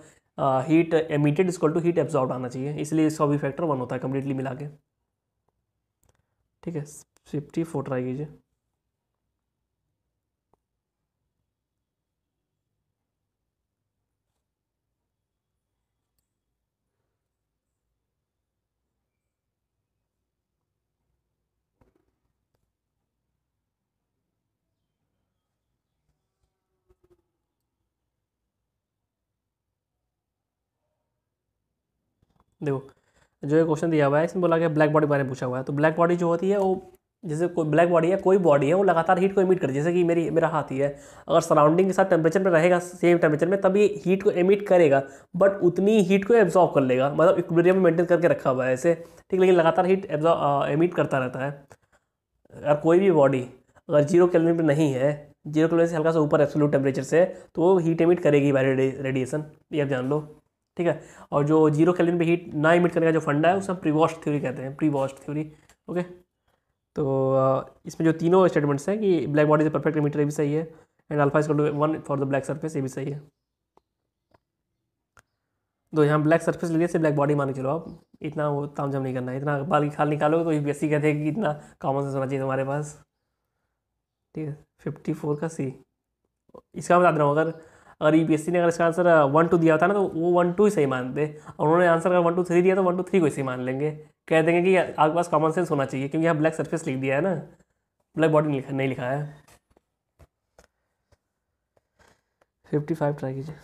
[SPEAKER 1] heat emitted equal to heat absorb आना चाहिए, इसलिए इसका भी फैक्टर 1 होता है कम्प्लीटली मिला के, ठीक है। 54 ट्राई कीजिए। देखो जो ये क्वेश्चन दिया हुआ है इसमें बोला गया ब्लैक बॉडी बारे में पूछा हुआ है, तो ब्लैक बॉडी जो होती है वो जैसे कोई ब्लैक बॉडी है, कोई बॉडी है वो लगातार हीट को एमिट करती है, जैसे कि मेरा हाथ ही है, अगर सराउंडिंग के साथ टेम्परेचर में रहेगा सेम टेम्परेचर में तब ये हीट को एमिट करेगा, बट उतनी हीट को एब्जॉर्ब कर लेगा, मतलब इक्विलिब्रियम में मेंटेन करके रखा हुआ है ऐसे, ठीक। लेकिन लगातार हीट एब्जॉर्ब एमिट करता रहता है। अगर कोई भी बॉडी अगर 0 केल्विन पे नहीं है, 0 केल्विन से हल्का सा ऊपर एब्सोल्यूट टेम्परेचर से, तो वो हीट एमिट करेगी बाय रेडिएशन, ये आप जान लो, ठीक है। और जो 0 केल्विन पे हीट ना इमिट करने का जो फंडा है उसे हम प्रीवॉस्ट थ्योरी कहते हैं, प्रीवॉस्ट थ्योरी, ओके। तो इसमें जो तीनों स्टेटमेंट्स हैं कि ब्लैक बॉडी से परफेक्ट एमिटर, ये भी सही है, and alpha is to 1 for the black surface, ये भी सही है। तो यहाँ ब्लैक सरफेस लिए से ब्लैक बॉडी मान के चलो आप, इतना वो तामझाम नहीं करना है, इतना बाल की खाल निकालोगे तो यूपीएससी कहते हैं कि इतना कॉमन सेंस होना चाहिए तुम्हारे पास, ठीक है। 54 का सी। इसका बता दे रहा हूँ, अगर अगर यूपीएससी ने अगर इसका आंसर 1 2 दिया होता ना तो वो 1 2 ही सही मानते, और उन्होंने आंसर अगर 1 2 3 दिया तो 1 2 3 को ही सही मान लेंगे, कह देंगे कि आपके पास कॉमन सेंस होना चाहिए, क्योंकि यहाँ ब्लैक सरफेस लिख दिया है ना, ब्लैक बॉडी नहीं लिखा है। 55 ट्राई कीजिए।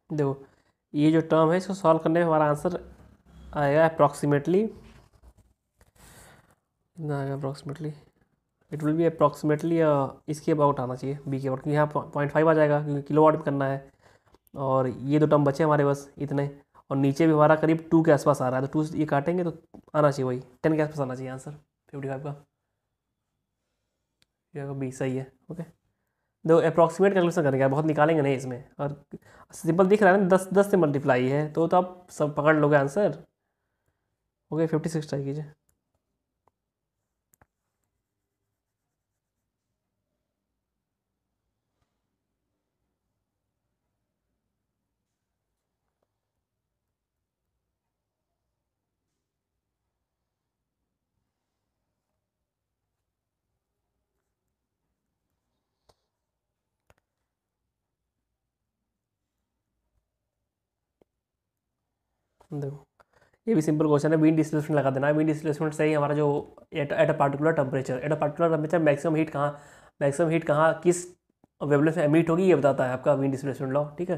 [SPEAKER 1] देखो ये जो टर्म है इसको सॉल्व करने में हमारा आंसर आएगा अप्रॉक्सीमेटली, कितना आएगा approximately, it will B approximately इसके अबाउट आना चाहिए, बी के अबाउट, क्योंकि यहाँ 0.5 आ जाएगा क्योंकि किलोवाट में करना है, और ये दो टर्म बचे हमारे बस इतने, और नीचे भी हमारा करीब 2 के आसपास आ रहा है, तो 2 ये काटेंगे तो आना चाहिए वही 10 के आसपास आना चाहिए आंसर 55 का, ये बी सही है, ओके। दो अप्रॉक्सीमेट कैलकुलेशन करेंगे, बहुत निकालेंगे नहीं इसमें, और सिंपल दिख रहा है ना, 10 से मल्टीप्लाई है, तो आप सब पकड़ लोगे आंसर, ओके। 56 ट्राई कीजिए। देखो ये भी सिंपल क्वेश्चन है, मीन डिस्प्लेसमेंट लगा देना है। मीन डिस्प्लेसमेंट से ही हमारा जो at a particular temperature maximum heat कहाँ किस वेवलेंथ में एमिट होगी, ये बताता है आपका मीन डिस्प्लेसमेंट लॉ। ठीक है,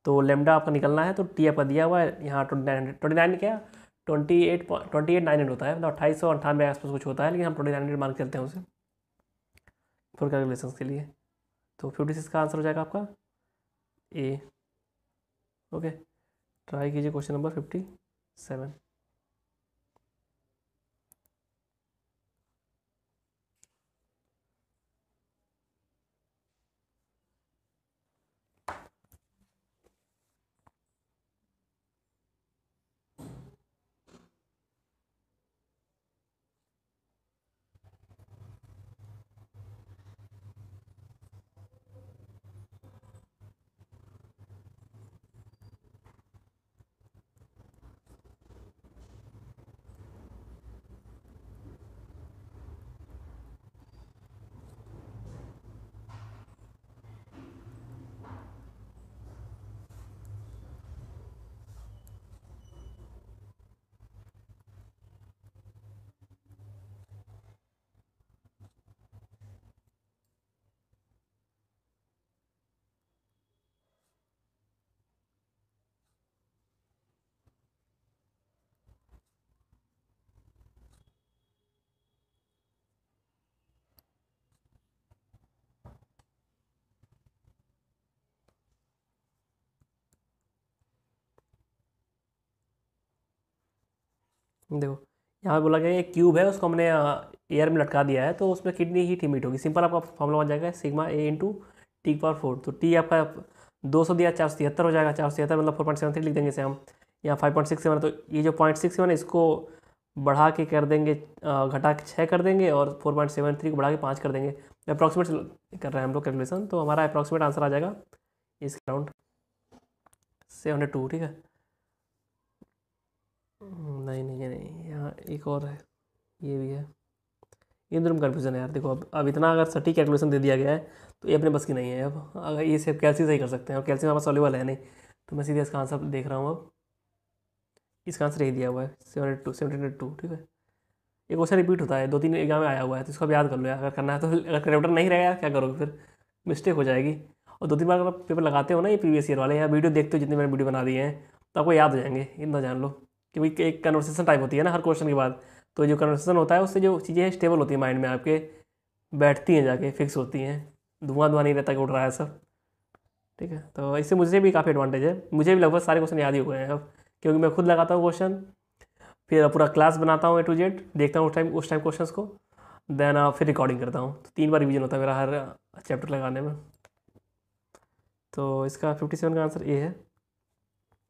[SPEAKER 1] तो लेमडा आपका निकलना है, तो टी आपका दिया हुआ है यहाँ 29 क्या 28.9 होता है, मतलब 2898 आसपास कुछ होता है, लेकिन हम 29 मान के चलते हैं उसे फॉर कैलकुलेशन के लिए। तो 56 का आंसर हो जाएगा आपका ए। ओके, ट्राई कीजिए क्वेश्चन नंबर 57। देखो यहाँ पे बोला गया है एक क्यूब है, उसको हमने एयर में लटका दिया है, तो उसमें कितनी हीट इमिट होगी। सिंपल आपका फॉर्मूला बन जाएगा सिग्मा ए इंटू टी की पावर 4। तो टी आपका 200 दिया, 473 हो जाएगा। 473 मतलब 4.73 लिख देंगे इसे हम। यहाँ 5.67 तो ये जो 0.67 है इसको बढ़ा के कर देंगे, घटा के 6 कर देंगे, और 4.73 को बढ़ा के 5 कर देंगे। अप्रॉक्सीमेट कर रहे हैं हम लोग कैलकुलेशन, तो हमारा अप्रॉक्सीमेट आंसर आ जाएगा इसके अराउंड 702। ठीक है, नहीं नहीं ये नहीं, यहाँ एक और है, ये भी है। इन दोनों में कन्फ्यूजन है यार। देखो अब इतना अगर सटीक कैलकुलेशन दे दिया गया है तो ये अपने बस की नहीं है। अब अगर ये सिर्फ कैल्सी से ही कर सकते हैं, और कैल्सी हमारे पास सॉल्यूबल है नहीं, तो मैं सीधे इसका आंसर देख रहा हूँ अब। इसका आंसर यही दिया हुआ है 72। ठीक है, ये क्वेश्चन रिपीट होता है, 2-3 एग्जाम में आया हुआ है, तो इसको अब याद कर लो यार, अगर करना है तो। अगर कैलकुलेटर नहीं रहेगा क्या करोगे फिर, मिस्टेक हो जाएगी। और 2-3 बार अगर आप पेपर लगाते हो ना, ये प्रीवियस ईयर वाले, या वीडियो देखते हो जितनी मैंने वीडियो बना दिए हैं, तो आपको याद हो जाएंगे, इतना जान लो। क्योंकि एक कन्वर्सेशन टाइप होती है ना हर क्वेश्चन के बाद, तो जो कन्वर्सेशन होता है उससे जो चीज़ें हैं स्टेबल होती है माइंड में आपके, बैठती हैं जाके, फिक्स होती हैं। धुआं धुआं नहीं रहता कि उड़ रहा है सब। ठीक है, तो इससे मुझे भी काफ़ी एडवांटेज है, मुझे भी लगभग सारे क्वेश्चन याद ही हो गए हैं अब, क्योंकि मैं खुद लगाता हूँ क्वेश्चन, फिर पूरा क्लास बनाता हूँ A to Z, देखता हूँ उस टाइम क्वेश्चंस को, देन फिर रिकॉर्डिंग करता हूँ। तो 3 बार रिवीजन होता है मेरा हर चैप्टर लगाने में। तो इसका 57 का आंसर ए है।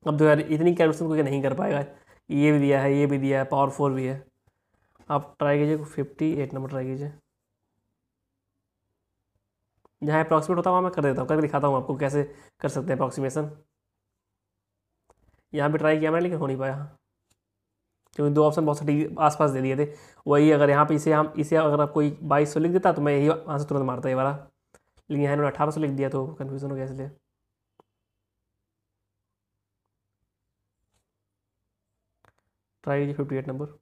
[SPEAKER 1] अब तो यार इतनी कैलकुलेशन कोई नहीं कर पाएगा, ये भी दिया है, ये भी दिया है, पावर 4 भी है। आप ट्राई कीजिए 58 नंबर ट्राई कीजिए। जहाँ अप्रॉक्सीमेट होता है वहाँ मैं कर देता हूँ, करके दिखाता हूँ आपको कैसे कर सकते हैं अप्रॉक्सीमेशन। यहाँ पे ट्राई किया मैंने, लेकिन हो नहीं पाया, क्योंकि 2 ऑप्शन बहुत सारे आसपास दे दिए थे। वही अगर यहाँ पे इसे अगर आप कोई 2200 लिख देता तो मैं यही आंसर तुरंत मारता ये वाला, लेकिन यहाँ इन्होंने 1800 लिख दिया, तो कन्फ्यूज़न हो गया इसलिए। ट्राई कीजिए 58 नंबर।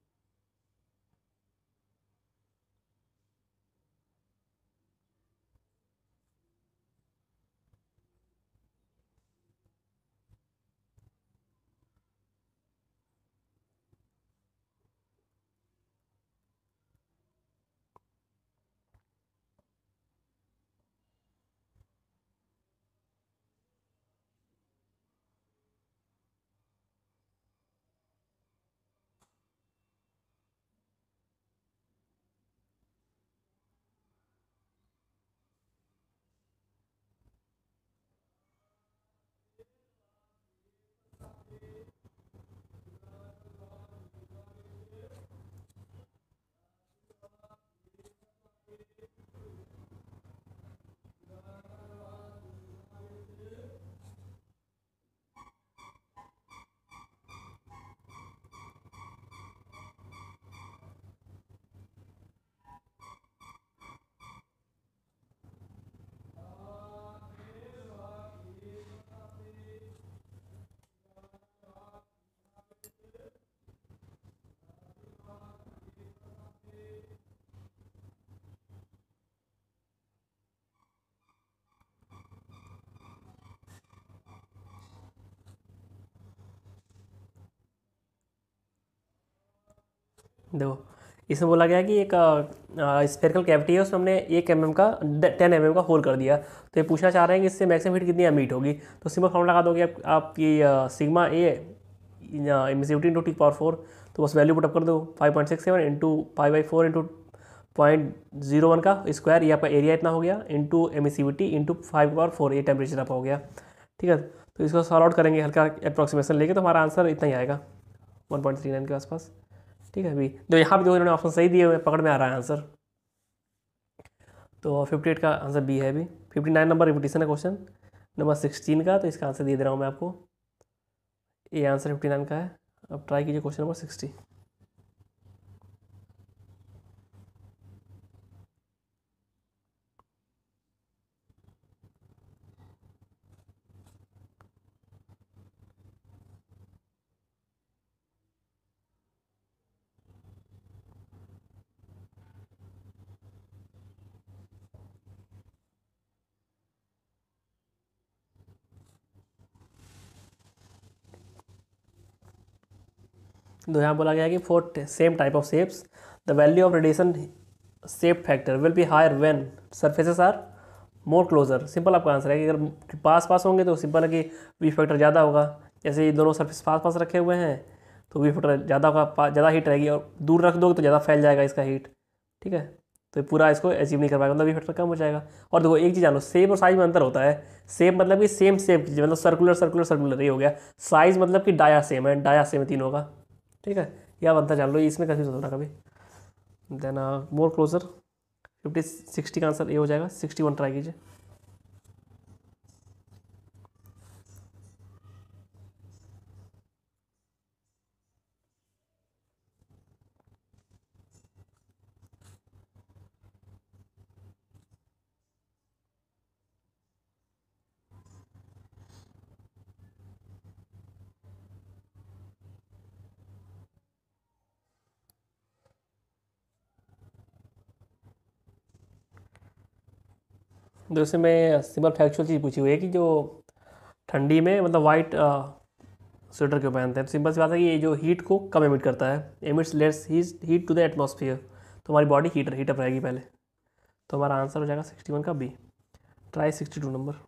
[SPEAKER 1] देखो इसमें बोला गया कि एक स्फेरिकल कैविटी है, उसमें हमने 1 mm का 10 mm का होल कर दिया। तो ये पूछना चाह रहे हैं कि इससे मैक्सिमम हीट कितनी मीट होगी। तो सिंपल फॉर्मूला लगा दोगे आपकी सिग्मा ए एमिसिविटी इंटू T⁴। तो बस वैल्यू पुटअप कर दो 5.67 इंटू π/4 इंटू 0.01 का स्क्वायर, ये आपका एरिया इतना हो गया, इंटू एमिसिविटी इंटू 5/4, ये टेम्परेचर आपका हो गया। ठीक है, तो इसको सॉल्व आउट करेंगे हल्का अप्रॉक्सीमेशन लेके, तो हमारा आंसर इतना ही आएगा 1.39 के आसपास। ठीक है, अभी जो यहाँ पे जो इन्होंने ऑप्शन सही दिए हुए पकड़ में आ रहा है आंसर। तो 58 का आंसर बी है। अभी 59 नंबर रिपीटिशन है क्वेश्चन नंबर 16 का, तो इसका आंसर दे दे रहा हूँ मैं आपको। ये आंसर 59 का है। अब ट्राई कीजिए क्वेश्चन नंबर 60। तो यहाँ बोला गया है कि for same type of shapes the value of radiation shape factor will be higher when surfaces are more closer. Simple आपका आंसर है कि अगर पास पास होंगे तो सिंपल है कि वी फैक्टर ज़्यादा होगा। जैसे ये दोनों सरफेस पास पास रखे हुए हैं तो वी फैक्टर ज़्यादा होगा, ज़्यादा हीट रहेगी, और दूर रख दोगे तो ज़्यादा फैल जाएगा इसका हीट। ठीक है, तो पूरा इसको अचीव नहीं कर पाएगा, मतलब वी फैक्टर कम हो जाएगा। और देखो एक चीज़ जानो, शेप और साइज में अंतर होता है। शेप मतलब कि सेम शेप, मतलब सर्कुलर सर्कुलर सर्कुलर ये हो गया। साइज मतलब कि डाया सेम है, डाया सेम है तीनों का। ठीक है, यह अंतर जान लो, इसमें कंफ्यूज होना कभी। देन मोर क्लोजर 60 का आंसर ये हो जाएगा। 61 ट्राई कीजिए। दूसरे में सिंपल फैक्चुअल चीज़ पूछी हुई है कि जो ठंडी में मतलब वाइट स्वेटर क्यों पहनते हैं। तो सिंपल सी बात है कि ये जो हीट को कम एमिट करता है, emits less heat to the atmosphere. तो हमारी बॉडी हीटअप रहेगी पहले। तो हमारा आंसर हो जाएगा 61 का बी। Try 62 number.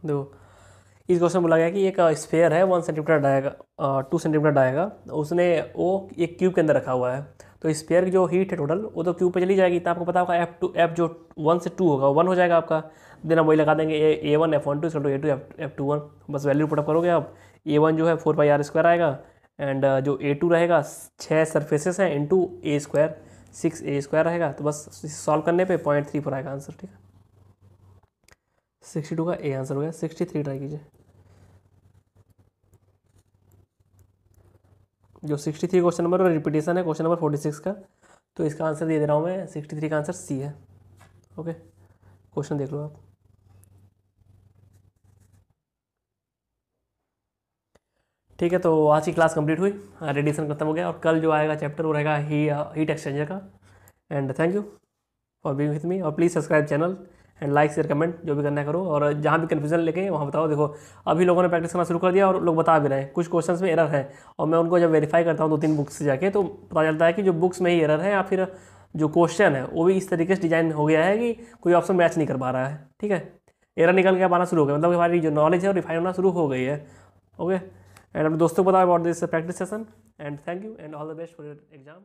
[SPEAKER 1] देखो इस क्वेश्चन में बोला गया कि एक स्फेयर है 1 सेंटीमीटर डायगा 2 सेंटीमीटर डायगा, उसने वो एक क्यूब के अंदर रखा हुआ है। तो स्फेयर की जो हीट है टोटल वो तो क्यूब पे चली जाएगी। तो आपको पता होगा एफ जो 1 से 2 होगा 1 हो जाएगा आपका। देन आप वही लगा देंगे A1 F12 A2 F21। बस वैल्यू पुटअप करोगे आप। A1 जो है 4πr² आएगा, एंड जो A2 रहेगा 6 सरफेसेस हैं इंटू A², 6A² रहेगा। तो बस सॉल्व करने पे 0.34 आएगा आंसर, ठीक है। 62 का A आंसर हो गया। 63 ट्राई कीजिए। जो 63 क्वेश्चन नंबर रिपीटेशन है क्वेश्चन नंबर 46 का, तो इसका आंसर दे रहा हूँ मैं। 63 का आंसर C है। ओके, क्वेश्चन देख लो आप। ठीक है, तो आज की क्लास कंप्लीट हुई, रेडिएशन खत्म हो गया, और कल जो आएगा चैप्टर वो रहेगा हीट एक्सचेंजर का। And thank you for being with me, और please subscribe channel and like share comment जो भी करना है करो, और जहाँ भी कन्फ्यूजन लेके वहाँ बताओ। देखो अभी लोगों ने प्रैक्टिस करना शुरू कर दिया और लोग बता भी रहे हैं कुछ क्वेश्चंस में एरर है, और मैं उनको जब वेरीफाई करता हूँ 2-3 बुक्स से जाके, तो पता चलता है कि जो बुक्स में ही एरर है, या फिर जो क्वेश्चन है वो भी इस तरीके से डिजाइन हो गया है कि कोई ऑप्शन मैच नहीं कर पा रहा है। ठीक है, एरर निकल के अब आना शुरू हो गया, मतलब हमारी जो नॉलेज है वो रिफाइन होना शुरू हो गई है। ओके, एंड अपने दोस्तों को बताओ about this practice session, and thank you and all the best for your exam.